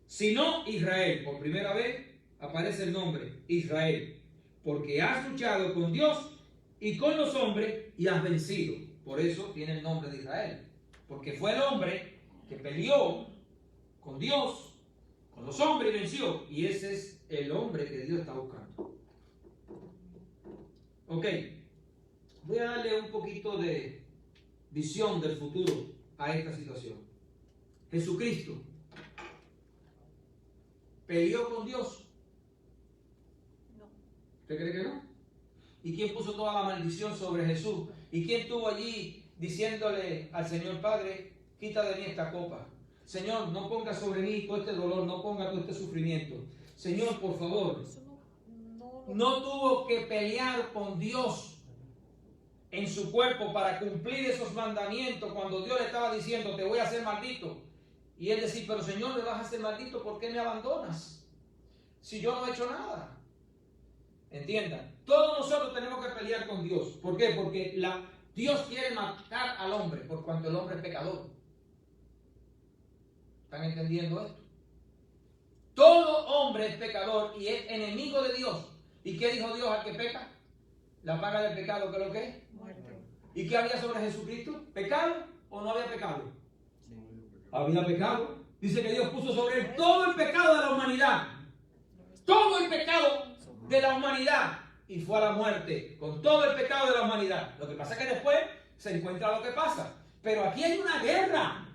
sino Israel. Por primera vez aparece el nombre Israel, porque has luchado con Dios y con los hombres y has vencido. Por eso tiene el nombre de Israel, porque fue el hombre que peleó con Dios, con los hombres y venció. Y ese es el hombre que Dios está buscando. Ok, voy a darle un poquito de visión del futuro a esta situación. Jesucristo peleó con Dios. No. ¿Usted cree que no? ¿Y quién puso toda la maldición sobre Jesús? ¿Y quién estuvo allí diciéndole al Señor Padre, quita de mí esta copa? Señor, no ponga sobre mí todo este dolor, no ponga todo este sufrimiento. Señor, por favor. No tuvo que pelear con Dios en su cuerpo para cumplir esos mandamientos cuando Dios le estaba diciendo, te voy a hacer maldito. Y él decía, pero Señor, me vas a hacer maldito, ¿por qué me abandonas? Si yo no he hecho nada. Entiendan, todos nosotros tenemos que pelear con Dios. ¿Por qué? Porque Dios quiere matar al hombre por cuanto el hombre es pecador. ¿Están entendiendo esto? Todo hombre es pecador y es enemigo de Dios. ¿Y qué dijo Dios al que peca? La paga del pecado, ¿qué es lo que es? Muerte. ¿Y qué había sobre Jesucristo? ¿Pecado o no había pecado? Había pecado. Dice que Dios puso sobre él todo el pecado de la humanidad. Todo el pecado de la humanidad. Y fue a la muerte con todo el pecado de la humanidad. Lo que pasa es que después se encuentra lo que pasa. Pero aquí hay una guerra.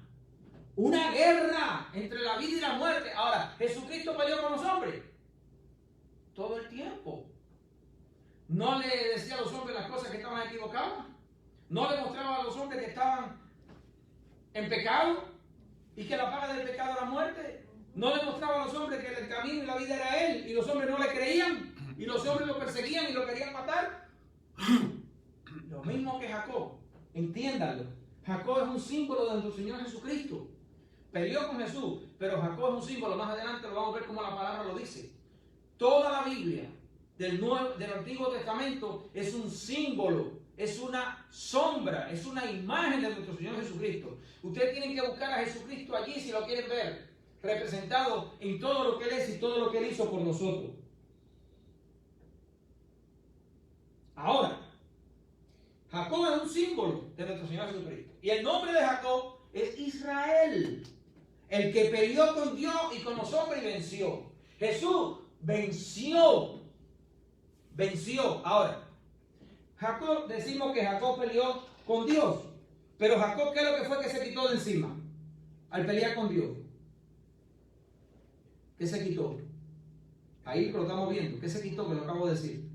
Una guerra entre la vida y la muerte. Ahora, ¿Jesucristo peleó con los hombres? Todo el tiempo. No le decía a los hombres las cosas que estaban equivocadas. No le mostraba a los hombres que estaban en pecado y que la paga del pecado era la muerte. No le mostraba a los hombres que el camino y la vida era Él y los hombres no le creían y los hombres lo perseguían y lo querían matar. Lo mismo que Jacob. Entiéndanlo. Jacob es un símbolo de nuestro Señor Jesucristo. Peleó con Jesús, pero Jacob es un símbolo. Más adelante lo vamos a ver como la palabra lo dice. Toda la Biblia del Antiguo Testamento es un símbolo, es una sombra, es una imagen de nuestro Señor Jesucristo. Ustedes tienen que buscar a Jesucristo allí si lo quieren ver, representado en todo lo que Él es y todo lo que Él hizo por nosotros. Ahora, Jacob es un símbolo de nuestro Señor Jesucristo. Y el nombre de Jacob es Israel, el que peleó con Dios y con los hombres y venció. Jesús venció. Ahora, Jacob, decimos que Jacob peleó con Dios. Pero Jacob, ¿qué es lo que fue que se quitó de encima al pelear con Dios? ¿Qué se quitó? Ahí lo estamos viendo. ¿Qué se quitó? Que lo acabo de decir.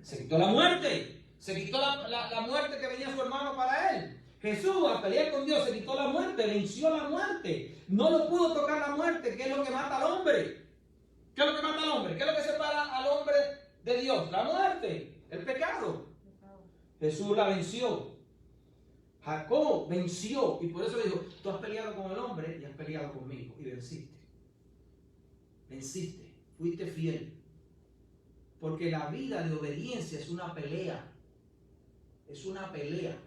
Se quitó la muerte. Se quitó la muerte que venía su hermano para él. Jesús, al pelear con Dios, se quitó la muerte, venció la muerte. No lo pudo tocar la muerte, que es lo que mata al hombre. ¿Qué es lo que mata al hombre? ¿Qué es lo que separa al hombre de Dios? La muerte, el pecado. Jesús la venció. Jacob venció. Y por eso le dijo, tú has peleado con el hombre y has peleado conmigo. Y venciste. Venciste. Fuiste fiel. Porque la vida de obediencia es una pelea. Es una pelea.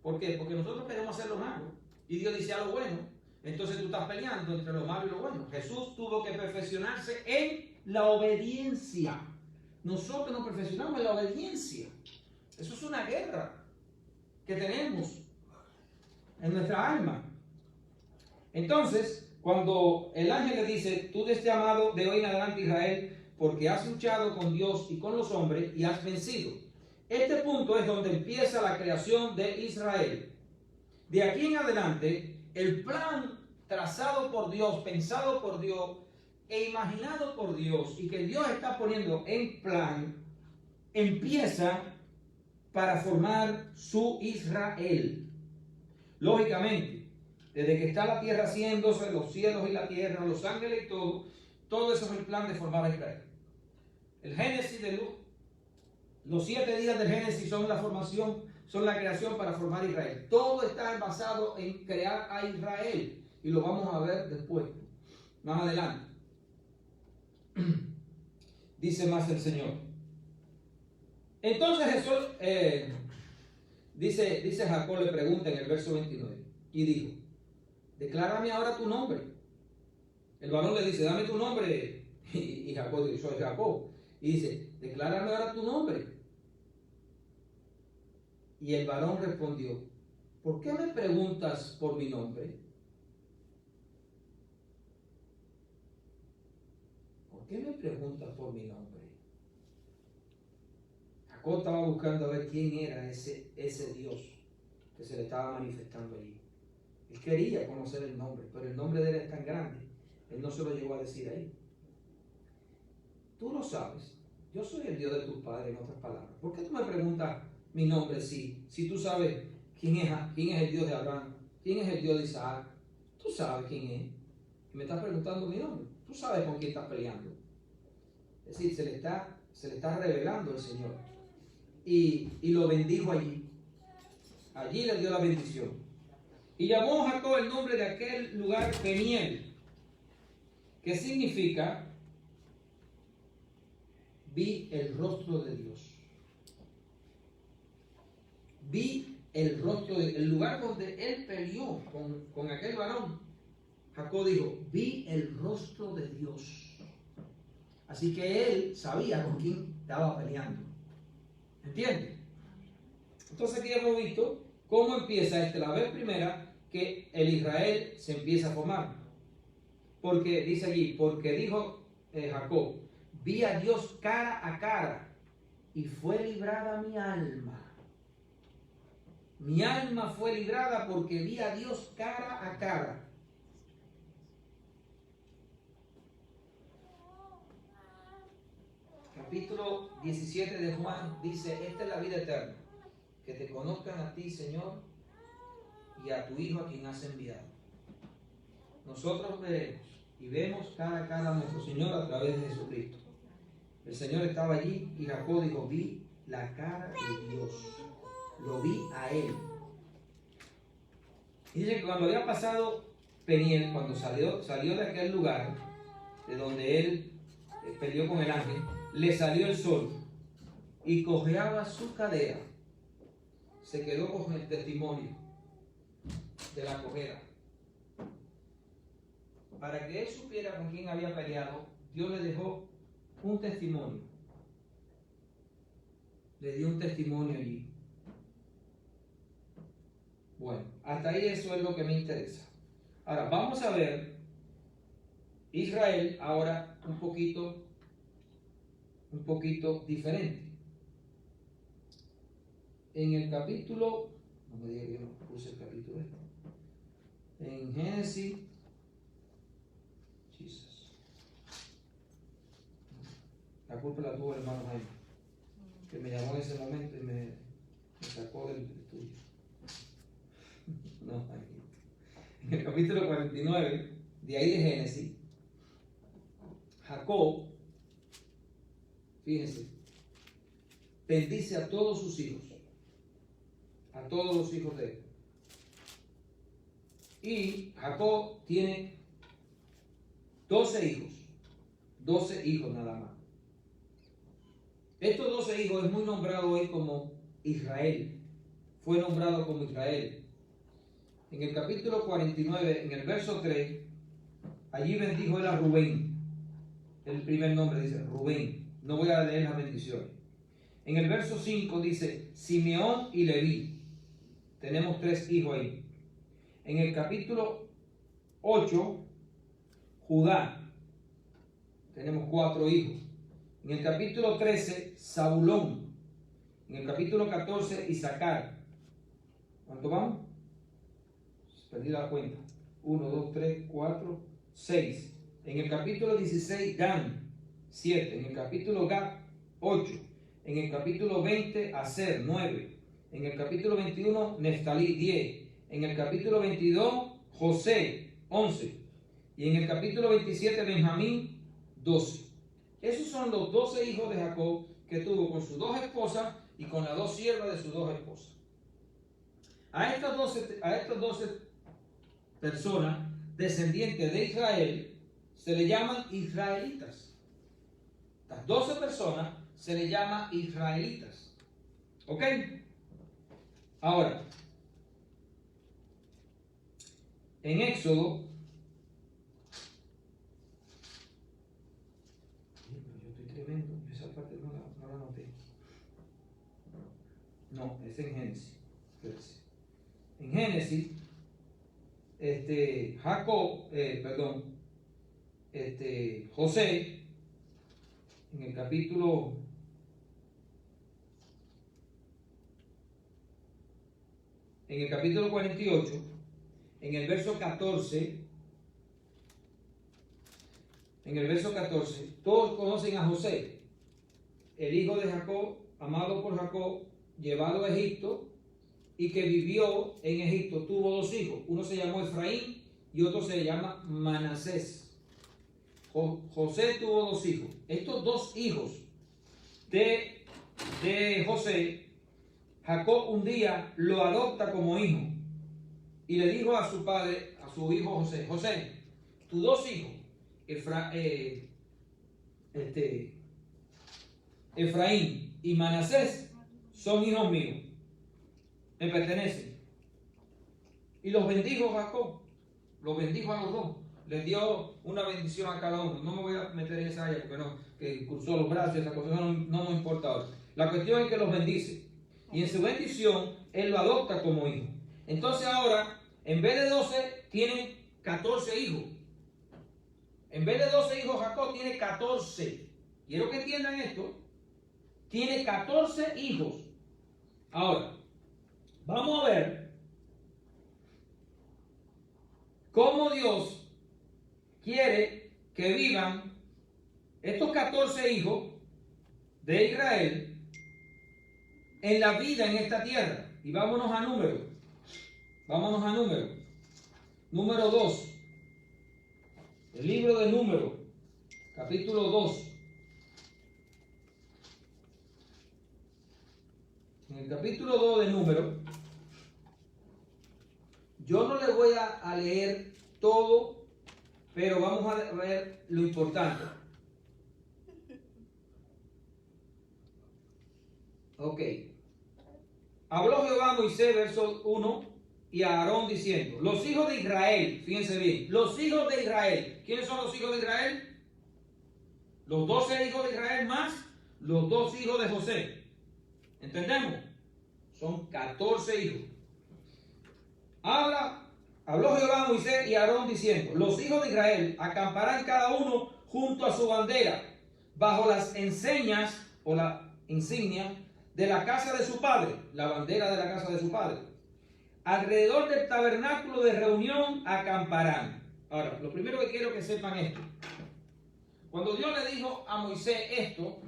¿Por qué? Porque nosotros queremos hacer lo malo. Y Dios dice a lo bueno. Entonces tú estás peleando entre lo malo y lo bueno. Jesús tuvo que perfeccionarse en la obediencia. Nosotros nos perfeccionamos en la obediencia. Eso es una guerra que tenemos en nuestra alma. Entonces, cuando el ángel le dice, tú te has llamado de hoy en adelante Israel, porque has luchado con Dios y con los hombres y has vencido. Este punto es donde empieza la creación de Israel. De aquí en adelante, el plan trazado por Dios, pensado por Dios e imaginado por Dios y que Dios está poniendo en plan, empieza para formar su Israel. Lógicamente, desde que está la tierra haciéndose, los cielos y la tierra, los ángeles y todo eso es el plan de formar a Israel. El Génesis de los 7 días del Génesis son la formación, son la creación para formar Israel. Todo está basado en crear a Israel. Y lo vamos a ver después, más adelante. Dice más el Señor. Entonces Jesús, dice Jacob, le pregunta en el verso 29. Y dijo, declárame ahora tu nombre. El varón le dice, dame tu nombre. Y Jacob dice, soy Jacob. Y dice, declárame ahora tu nombre. Y el varón respondió, ¿por qué me preguntas por mi nombre? ¿Por qué me preguntas por mi nombre? Jacob estaba buscando a ver quién era ese Dios que se le estaba manifestando allí. Él quería conocer el nombre, pero el nombre de él es tan grande, él no se lo llegó a decir ahí. Tú lo sabes, yo soy el Dios de tus padres, en otras palabras. ¿Por qué tú me preguntas mi nombre si tú sabes quién es el Dios de Abraham, quién es el Dios de Isaac? Tú sabes quién es. Y me estás preguntando mi nombre. Tú sabes con quién estás peleando. Es decir, se le está revelando el Señor. Y lo bendijo allí. Allí le dio la bendición. Y llamó Jacob el nombre de aquel lugar Peniel, que significa vi el rostro de Dios. Vi el rostro el lugar donde él peleó con aquel varón. Jacob dijo, vi el rostro de Dios. Así que él sabía con quién estaba peleando. ¿Entiendes? Entonces aquí hemos visto cómo empieza la vez primera que el Israel se empieza a formar. Porque dice allí, porque dijo Jacob, vi a Dios cara a cara y fue librada mi alma. Mi alma fue librada porque vi a Dios cara a cara. Capítulo 17 de Juan dice, esta es la vida eterna, que te conozcan a ti, Señor, y a tu Hijo a quien has enviado. Nosotros veremos y vemos cara a cara a nuestro Señor a través de Jesucristo. El Señor estaba allí y Jacob dijo, vi la cara de Dios, lo vi a Él. Y dice que cuando había pasado Peniel, cuando salió de aquel lugar, de donde él peleó con el ángel, le salió el sol y cojeaba su cadera. Se quedó con el testimonio de la cojera. Para que él supiera con quién había peleado, Dios le dejó un testimonio. Le dio un testimonio allí. Bueno, hasta ahí eso es lo que me interesa. Ahora, vamos a ver Israel ahora un poquito diferente. En el capítulo, no me diga que yo no puse el capítulo este. En Génesis, la culpa la tuvo el hermano Jaime, que me llamó en ese momento y me sacó del estudio. No, aquí. En el capítulo 49, de ahí de Génesis, Jacob, fíjense, bendice a todos sus hijos, a todos los hijos de él. Y Jacob tiene 12 hijos nada más. Estos 12 hijos es muy nombrado hoy como Israel. Fue nombrado como Israel. En el capítulo 49, en el verso 3, allí bendijo él a Rubén. El primer nombre dice Rubén. No voy a leer las bendiciones. En el verso 5 dice Simeón y Leví. Tenemos 3 hijos ahí. En el capítulo 8, Judá. Tenemos 4 hijos. En el capítulo 13, Zabulón. En el capítulo 14, Isaacar. ¿Cuánto vamos? Perdí la cuenta. 1, 2, 3, 4, 6. En el capítulo 16, Dan. 7. En el capítulo Gad, 8. En el capítulo 20, Aser, 9. En el capítulo 21, Neftalí, 10. En el capítulo 22, José, 11. Y en el capítulo 27, Benjamín, 12. Esos son los 12 hijos de Jacob que tuvo con sus 2 esposas y con las 2 siervas de sus 2 esposas. A estas 12 personas descendientes de Israel se le llaman israelitas. Las 12 personas se le llaman israelitas. ¿Ok? Ahora, en Éxodo, yo estoy tremendo, esa parte no la noté. No, es en Génesis. En Génesis, José, en el capítulo 48, en el verso 14, todos conocen a José, el hijo de Jacob, amado por Jacob, llevado a Egipto, y que vivió en Egipto. Tuvo 2 hijos, uno se llamó Efraín y otro se llama Manasés. José tuvo 2 hijos. Estos 2 hijos de José, Jacob un día lo adopta como hijo y le dijo a su padre, a su hijo José: José, tus 2 hijos, Efraín y Manasés, son hijos míos, me pertenecen. Y los bendijo Jacob, los bendijo a los 2, les dio una bendición a cada uno. No me voy a meter en esa área porque no, que cruzó los brazos, esa cosa no nos importa ahora. La cuestión es que los bendice, y en su bendición él lo adopta como hijo. Entonces ahora, en vez de 12, tienen 14 hijos. En vez de 12 hijos, Jacob tiene 14. Quiero que entiendan esto. Tiene 14 hijos. Ahora, vamos a ver cómo Dios quiere que vivan estos 14 hijos de Israel en la vida en esta tierra. Y vámonos a números. Vámonos a números. Número 2. El libro de Números, capítulo 2. En el capítulo 2 de Números, yo no le voy a leer todo, pero vamos a ver lo importante. Ok. Habló Jehová a Moisés, verso 1, y a Aarón diciendo, los hijos de Israel, fíjense bien, los hijos de Israel. ¿Quiénes son los hijos de Israel? Los 12 hijos de Israel más los 2 hijos de José. ¿Entendemos? Son 14 hijos. Habló Jehová a Moisés y a Aarón diciendo, los hijos de Israel acamparán cada uno junto a su bandera, bajo las enseñas o la insignia de la casa de su padre, la bandera de la casa de su padre. Alrededor del tabernáculo de reunión acamparán. Ahora, lo primero que quiero que sepan esto. Cuando Dios le dijo a Moisés esto,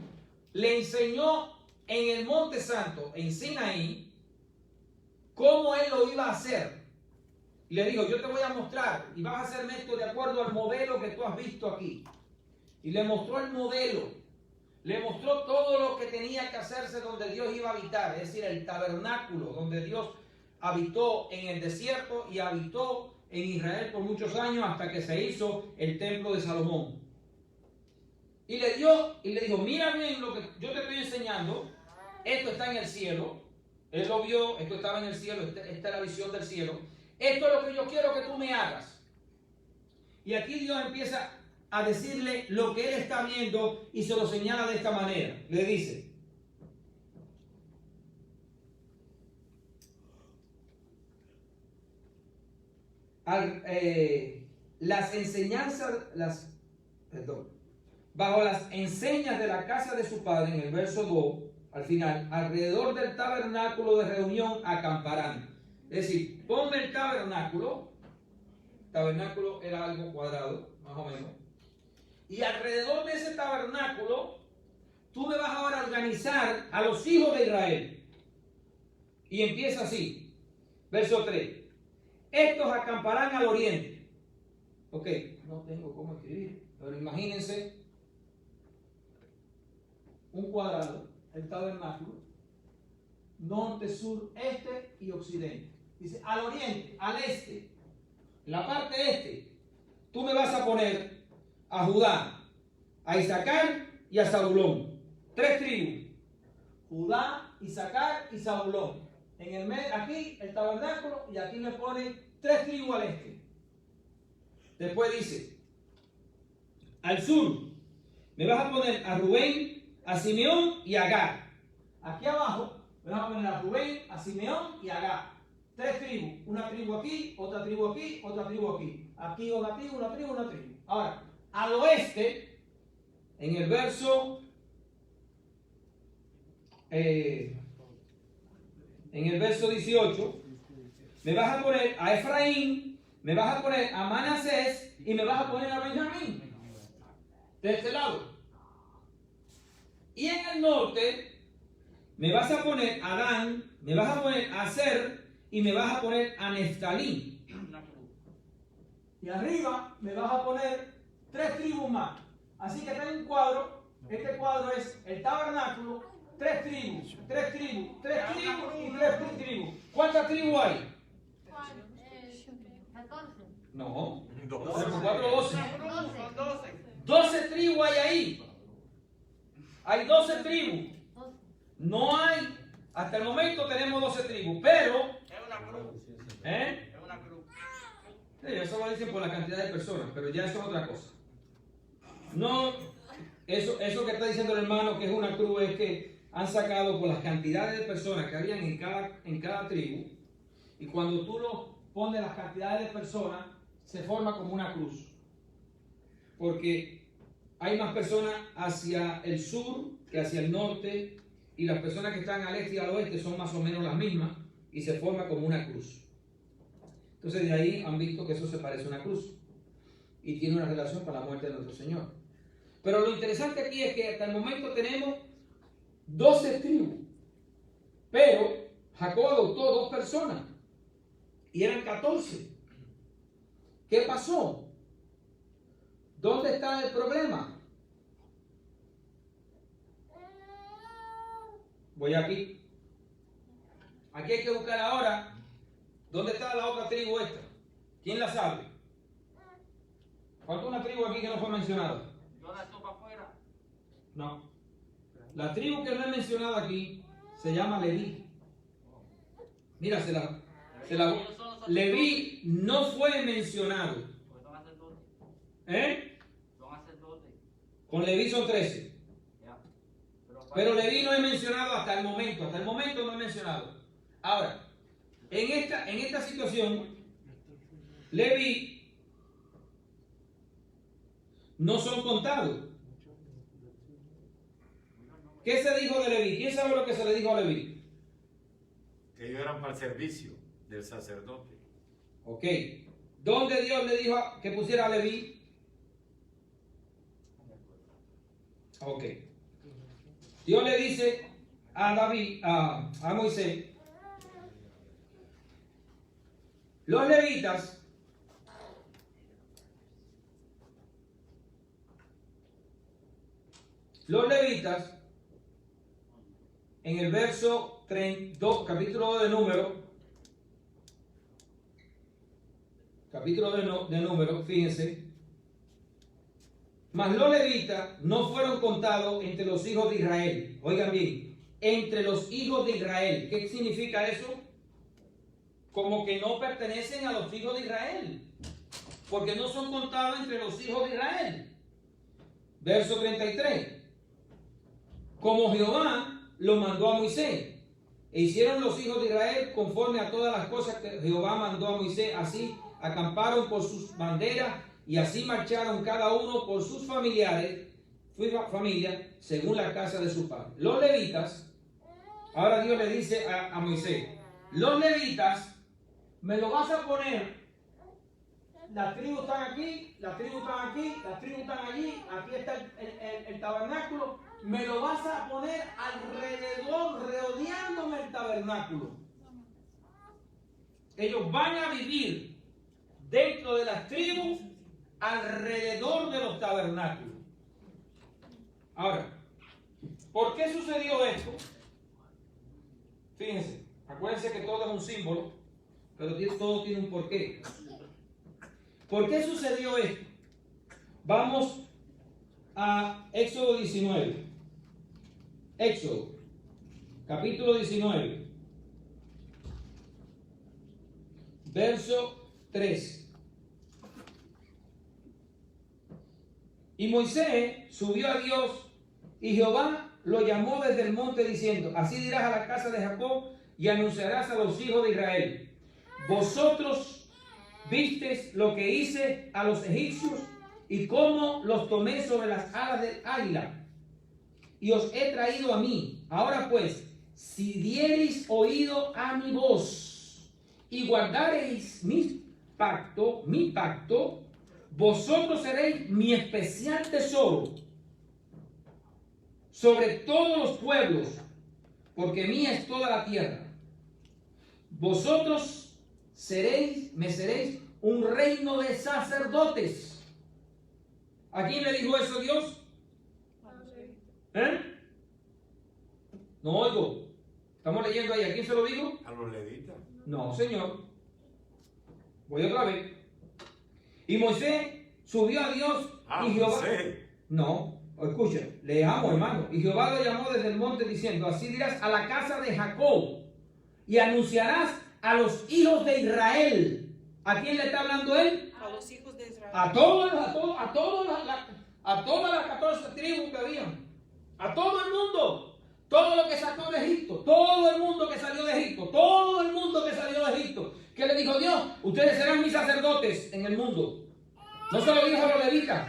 le enseñó en el Monte Santo, en Sinaí, cómo él lo iba a hacer. Y le dijo, yo te voy a mostrar y vas a hacerme esto de acuerdo al modelo que tú has visto aquí. Y le mostró el modelo. Le mostró todo lo que tenía que hacerse donde Dios iba a habitar, es decir, el tabernáculo donde Dios habitó en el desierto y habitó en Israel por muchos años hasta que se hizo el templo de Salomón. Y le dijo, mira bien lo que yo te estoy enseñando, esto está en el cielo, él lo vio, esto estaba en el cielo, esta es la visión del cielo, esto es lo que yo quiero que tú me hagas. Y aquí Dios empieza a decirle lo que él está viendo y se lo señala de esta manera. Le dice, bajo las enseñas de la casa de su padre, en el verso 2, al final, alrededor del tabernáculo de reunión acamparán. Es decir, ponme el tabernáculo era algo cuadrado, más o menos, y alrededor de ese tabernáculo, tú me vas ahora a organizar a los hijos de Israel. Y empieza así, verso 3. Estos acamparán al oriente. Ok, no tengo cómo escribir, pero imagínense un cuadrado, el tabernáculo, norte, sur, este y occidente. Dice, al oriente, al este, la parte este, tú me vas a poner a Judá, a Isaacar y a Zabulón. 3 tribus. Judá, Isaacar y Zabulón. En el medio, aquí el tabernáculo, y aquí me pone 3 tribus al este. Después dice, al sur, me vas a poner a Rubén, a Simeón y a Gad. Aquí abajo, me vas a poner a Rubén, a Simeón y a Gad. 3 tribus. Una tribu aquí, otra tribu aquí, otra tribu aquí. Aquí una tribu, una tribu, una tribu. Ahora, al oeste, en el verso 18, me vas a poner a Efraín, me vas a poner a Manasés y me vas a poner a Benjamín. De este lado. Y en el norte, me vas a poner a Dan, me vas a poner a Aser y me vas a poner a Neftalí. Y arriba me vas a poner 3 tribus más. Así que está en un cuadro. Este cuadro es el tabernáculo. 3 tribus, 3 tribus, 3 tribus y 3 tribus. ¿Cuántas tribus hay? 14. No. 12. 4, 12. Son 12. 12 tribus hay ahí. Hay 12 tribus. 12. No hay. Hasta el momento tenemos 12 tribus. Pero. Es una cruz. ¿Eh? Es una cruz. Sí, eso lo dicen por la cantidad de personas. Pero ya eso es otra cosa. No. Eso que está diciendo el hermano que es una cruz es que han sacado por las cantidades de personas que habían en cada tribu. Y cuando tú lo pones las cantidades de personas, se forma como una cruz. Porque hay más personas hacia el sur que hacia el norte. Y las personas que están al este y al oeste son más o menos las mismas. y se forma como una cruz. Entonces de ahí han visto que eso se parece a una cruz y tiene una relación con la muerte de nuestro Señor. Pero lo interesante aquí es que hasta el momento tenemos 12 tribus, pero Jacob adoptó 2 personas y eran 14. ¿Qué pasó? ¿Dónde está el problema? Voy aquí. Aquí hay que buscar ahora dónde está la otra tribu esta. ¿Quién la sabe? ¿Falta una tribu aquí que no fue mencionada? Yo la estoy para afuera. No. La tribu que no es mencionada aquí se llama Leví. Mira, Leví no fue mencionado. Pues son sacerdotes. ¿Eh? Son sacerdotes. Con Leví son 13. Ya. Pero Leví no es mencionado hasta el momento. Hasta el momento no es mencionado. Ahora, en esta situación, Leví no son contados. ¿Qué se dijo de Leví? ¿Quién sabe lo que se le dijo a Leví? Que ellos eran para el servicio del sacerdote. Ok. ¿Dónde Dios le dijo que pusiera a Leví? Ok. Dios le dice a David, a Moisés, los levitas en el verso 32, capítulo 2 de Números, fíjense, mas los levitas no fueron contados entre los hijos de Israel. Oigan bien, entre los hijos de Israel. ¿Qué significa eso? Como que no pertenecen a los hijos de Israel, porque no son contados entre los hijos de Israel. Verso 33. Como Jehová lo mandó a Moisés, e hicieron los hijos de Israel conforme a todas las cosas que Jehová mandó a Moisés, así acamparon por sus banderas y así marcharon cada uno por sus familias según la casa de su padre. Los levitas, ahora Dios le dice a Moisés, los levitas me lo vas a poner, las tribus están aquí, las tribus están aquí, las tribus están allí, aquí está el tabernáculo, me lo vas a poner alrededor, rodeándome el tabernáculo. Ellos van a vivir dentro de las tribus, alrededor de los tabernáculos. Ahora, ¿por qué sucedió esto? Fíjense, acuérdense que todo es un símbolo, pero todo tiene un porqué. ¿Por qué sucedió esto? Vamos a Éxodo 19. Éxodo, capítulo 19, verso 3. Y Moisés subió a Dios, y Jehová lo llamó desde el monte diciendo, así dirás a la casa de Jacob y anunciarás a los hijos de Israel, vosotros visteis lo que hice a los egipcios y cómo los tomé sobre las alas del águila y os he traído a mí. Ahora pues, si diereis oído a mi voz y guardareis mi pacto, vosotros seréis mi especial tesoro sobre todos los pueblos, porque mía es toda la tierra. Vosotros me seréis un reino de sacerdotes. ¿A quién le dijo eso Dios? ¿Eh? No oigo. Estamos leyendo ahí. ¿A quién se lo dijo? A los levitas. No, Señor. Voy otra vez. Y Moisés subió a Dios y Jehová... Moisés. No, escucha, leamos, hermano. Y Jehová lo llamó desde el monte diciendo, así dirás a la casa de Jacob y anunciarás a los hijos de Israel. ¿A quién le está hablando él? A los hijos de Israel. A todas las 14 tribus que habían. A todo el mundo. Todo lo que sacó de Egipto. Todo el mundo que salió de Egipto. Todo el mundo que salió de Egipto. ¿Qué le dijo Dios? Ustedes serán mis sacerdotes en el mundo. No se lo dijo a los levitas.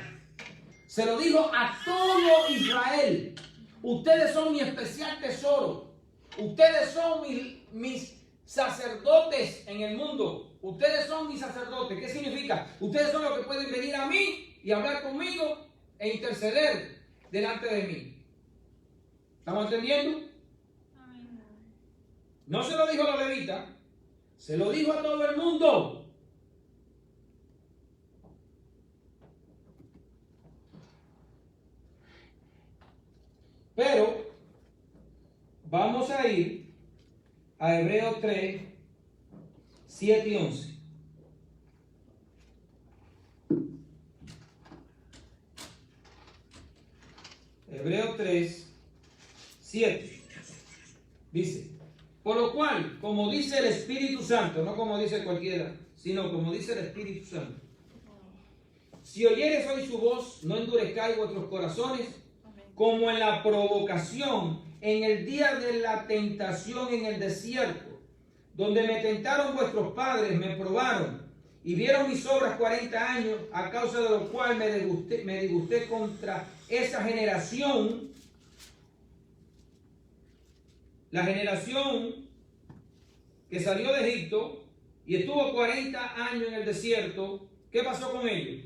Se lo dijo a todo Israel. Ustedes son mi especial tesoro. Ustedes son mis sacerdotes en el mundo. Ustedes son mis sacerdotes. ¿Qué significa? Ustedes son los que pueden venir a mí y hablar conmigo e interceder delante de mí. ¿Estamos entendiendo? Amén. No se lo dijo a la levita, se lo dijo a todo el mundo. Pero vamos a ir a Hebreos 3, 7 y 11. Hebreos 3, 7. Dice, por lo cual, como dice el Espíritu Santo, no como dice cualquiera, sino como dice el Espíritu Santo, si oyeres hoy su voz, no endurezcáis vuestros corazones, como en la provocación, en el día de la tentación en el desierto, donde me tentaron vuestros padres, me probaron, y vieron mis obras 40 años, a causa de lo cual me disgusté contra esa generación. La generación que salió de Egipto y estuvo 40 años en el desierto. ¿Qué pasó con ellos?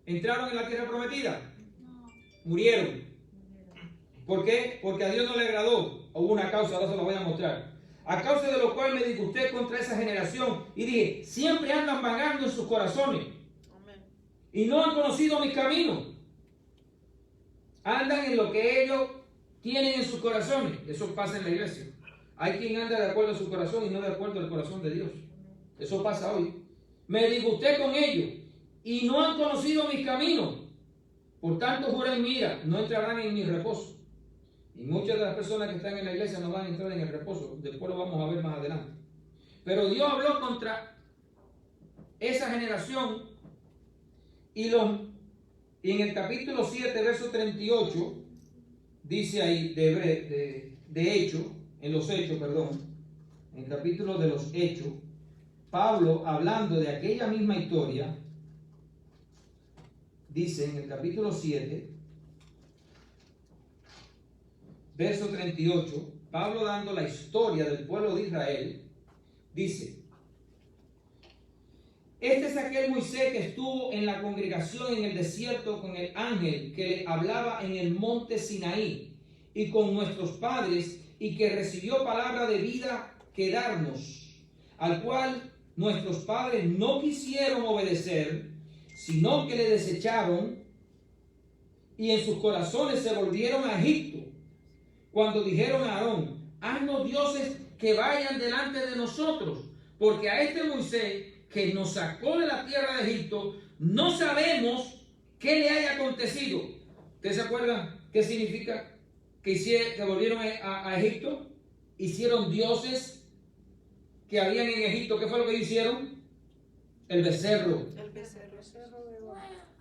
¿Entraron en la tierra prometida? Murieron. ¿Por qué? Porque a Dios no le agradó. Hubo una causa, ahora se la voy a mostrar. A causa de lo cual me disgusté contra esa generación y dije, siempre andan vagando en sus corazones y no han conocido mis caminos. Andan en lo que ellos tienen en sus corazones. Eso pasa en la iglesia. Hay quien anda de acuerdo a su corazón y no de acuerdo al corazón de Dios. Eso pasa hoy. Me disgusté con ellos y no han conocido mis caminos. Por tanto, juré en mi ira, no entrarán en mi reposo. Y muchas de las personas que están en la iglesia no van a entrar en el reposo. Después lo vamos a ver más adelante. Pero Dios habló contra esa generación y en el capítulo 7, verso 38, dice ahí, de Hechos, en los Hechos, perdón, en el capítulo de los Hechos, Pablo, hablando de aquella misma historia, dice en el capítulo 7, verso 38, Pablo dando la historia del pueblo de Israel, dice, este es aquel Moisés que estuvo en la congregación en el desierto con el ángel que le hablaba en el monte Sinaí y con nuestros padres y que recibió palabra de vida que darnos, al cual nuestros padres no quisieron obedecer, sino que le desecharon y en sus corazones se volvieron a Egipto. Cuando dijeron a Aarón, haznos dioses que vayan delante de nosotros, porque a este Moisés que nos sacó de la tierra de Egipto, no sabemos qué le haya acontecido. ¿Ustedes se acuerdan qué significa que volvieron a Egipto? Hicieron dioses que habían en Egipto. ¿Qué fue lo que hicieron? El becerro. El becerro.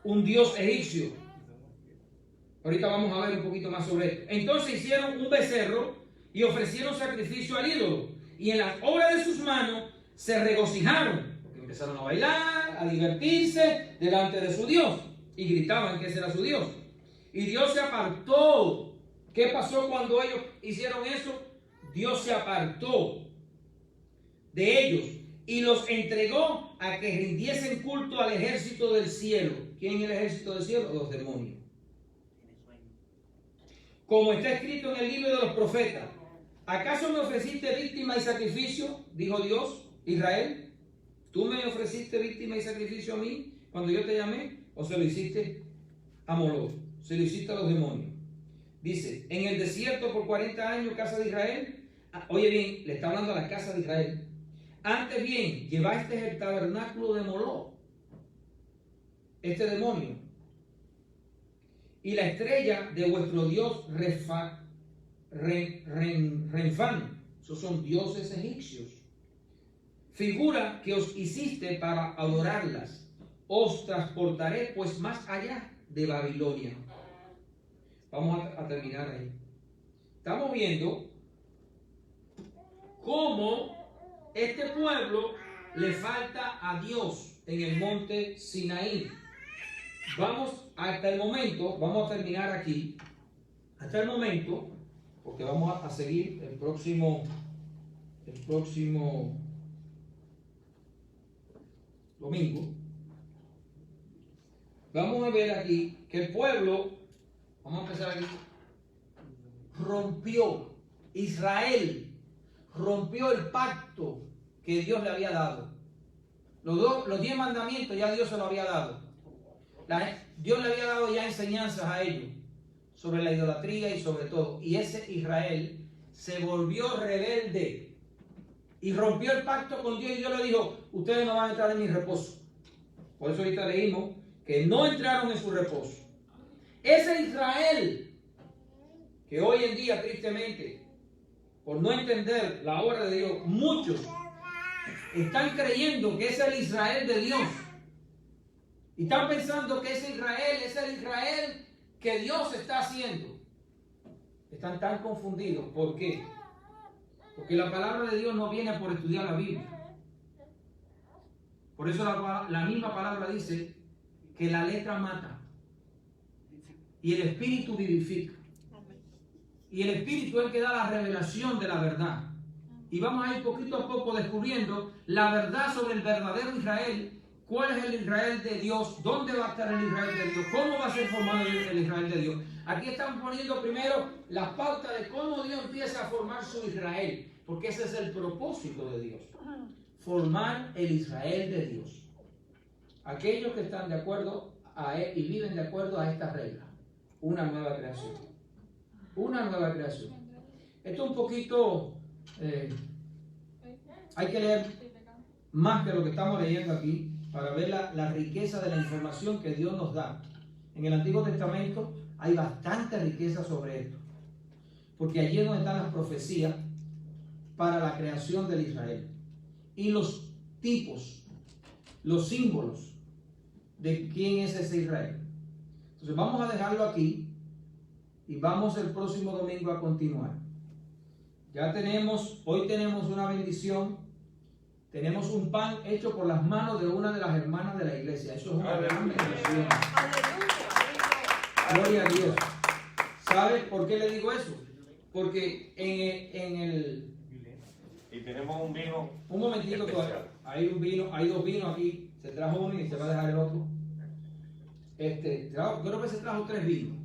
Un dios egipcio. Ahorita vamos a ver un poquito más sobre esto. Entonces hicieron un becerro y ofrecieron sacrificio al ídolo. Y en las obras de sus manos se regocijaron. Porque empezaron a bailar, a divertirse delante de su Dios. Y gritaban que ese era su Dios. Y Dios se apartó. ¿Qué pasó cuando ellos hicieron eso? Dios se apartó de ellos y los entregó a que rindiesen culto al ejército del cielo. ¿Quién es el ejército del cielo? Los demonios. Como está escrito en el libro de los profetas, ¿acaso me ofreciste víctima y sacrificio? Dijo Dios, Israel. ¿Tú me ofreciste víctima y sacrificio a mí cuando yo te llamé? ¿O se lo hiciste a Moloch? ¿Se lo hiciste a los demonios? Dice, en el desierto por 40 años, casa de Israel. Oye bien, le está hablando a la casa de Israel. Antes bien, llevaste el tabernáculo de Moloch, este demonio, y la estrella de vuestro dios Renfán. Esos son dioses egipcios. Figura que os hiciste para adorarlas. Os transportaré pues más allá de Babilonia. Vamos a terminar ahí. Estamos viendo cómo este pueblo le falta a Dios en el monte Sinaí. Vamos hasta el momento, vamos a terminar aquí, hasta el momento, porque vamos a seguir el próximo el próximo domingo, vamos a ver aquí que el pueblo, vamos a empezar aquí, Israel rompió el pacto que Dios le había dado. Los 10 mandamientos ya Dios se lo había dado. Dios le había dado ya enseñanzas a ellos sobre la idolatría y sobre todo. Y ese Israel se volvió rebelde y rompió el pacto con Dios y Dios le dijo, ustedes no van a entrar en mi reposo. Por eso ahorita leímos que no entraron en su reposo. Ese Israel que hoy en día tristemente, por no entender la obra de Dios, muchos están creyendo que es el Israel de Dios. Y están pensando que ese Israel es el Israel que Dios está haciendo. Están tan confundidos. ¿Por qué? Porque la palabra de Dios no viene por estudiar la Biblia. Por eso la misma palabra dice que la letra mata y el espíritu vivifica. Y el espíritu es el que da la revelación de la verdad. Y vamos a ir poquito a poco descubriendo la verdad sobre el verdadero Israel. ¿Cuál es el Israel de Dios? ¿Dónde va a estar el Israel de Dios? ¿Cómo va a ser formado el Israel de Dios? Aquí estamos poniendo primero las pautas de cómo Dios empieza a formar su Israel. Porque ese es el propósito de Dios. Formar el Israel de Dios. Aquellos que están de acuerdo a él y viven de acuerdo a esta regla. Una nueva creación. Una nueva creación. Esto es un poquito... hay que leer más que lo que estamos leyendo aquí para ver la riqueza de la información que Dios nos da. En el Antiguo Testamento hay bastante riqueza sobre esto, porque allí es donde están las profecías para la creación del Israel y los tipos, los símbolos de quién es ese Israel. Entonces vamos a dejarlo aquí y vamos el próximo domingo a continuar. Hoy tenemos una bendición. Tenemos un pan hecho por las manos de una de las hermanas de la iglesia. Eso es una gran bendición. Gloria a Dios. ¿Sabes por qué le digo eso? Porque Y tenemos un vino. Un momentito todavía. Hay dos vinos aquí. Se trajo uno y se va a dejar el otro. Creo que se trajo 3 vinos.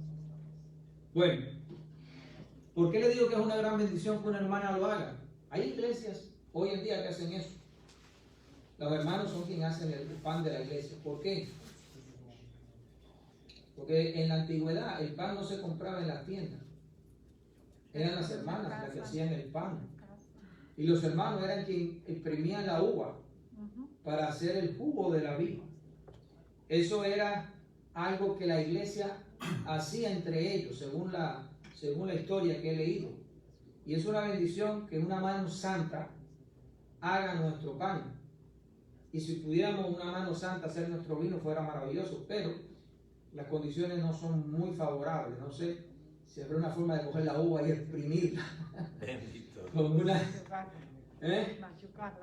Bueno, ¿por qué le digo que es una gran bendición que una hermana lo haga? Hay iglesias hoy en día que hacen eso. Los hermanos son quienes hacen el pan de la iglesia. ¿Por qué? Porque en la antigüedad el pan no se compraba en las tiendas. Eran las hermanas las que hacían el pan. Y los hermanos eran quienes exprimían la uva para hacer el jugo de la vid. Eso era algo que la iglesia hacía entre ellos, según la historia que he leído. Y es una bendición que una mano santa haga nuestro pan. Y si pudiéramos una mano santa hacer nuestro vino fuera maravilloso, pero las condiciones no son muy favorables. No sé si habrá una forma de coger la uva y exprimirla. Bendito. Con una...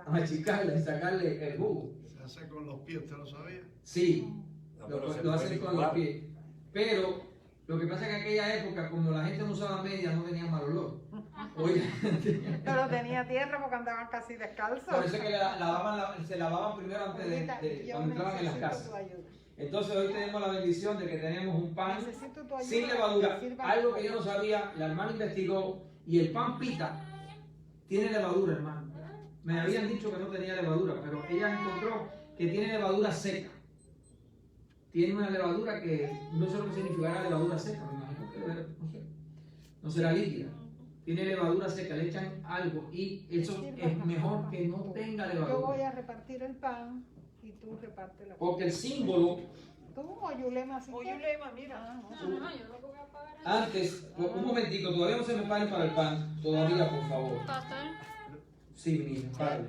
machucarla y sacarle el jugo. Se hace con los pies, ¿usted lo sabía? Sí, No, pero se lo puede hacen con licuar. los pies. Pero lo que pasa es que en aquella época, como la gente no usaba medias, no tenía mal olor. Oye, Pero tenía tierra porque andaban casi descalzos. por eso es que se lavaban primero antes de Yo cuando entraban en las necesito casas. tu ayuda. Entonces hoy tenemos la bendición de que tenemos un pan Necesito tu ayuda sin para levadura. que sirva Algo que todo. yo no sabía, la hermana investigó y el pan pita tiene levadura, hermano. Me habían dicho que no tenía levadura, pero ella encontró que tiene levadura seca. Tiene una levadura que no sé lo que significará levadura seca, me imagino que no sé, no será líquida. Tiene levadura seca, le echan algo y eso es mejor que no tenga Yo voy levadura. a repartir el pan y tú repartes la Porque el símbolo, ¿Tú o Yulema? ¿Sí? O Yulema, mira. No, yo lo que voy a pagar es... antes, un momentico, todavía no se me paren para el pan, todavía por favor. Pastor. Sí, mi niña, pare.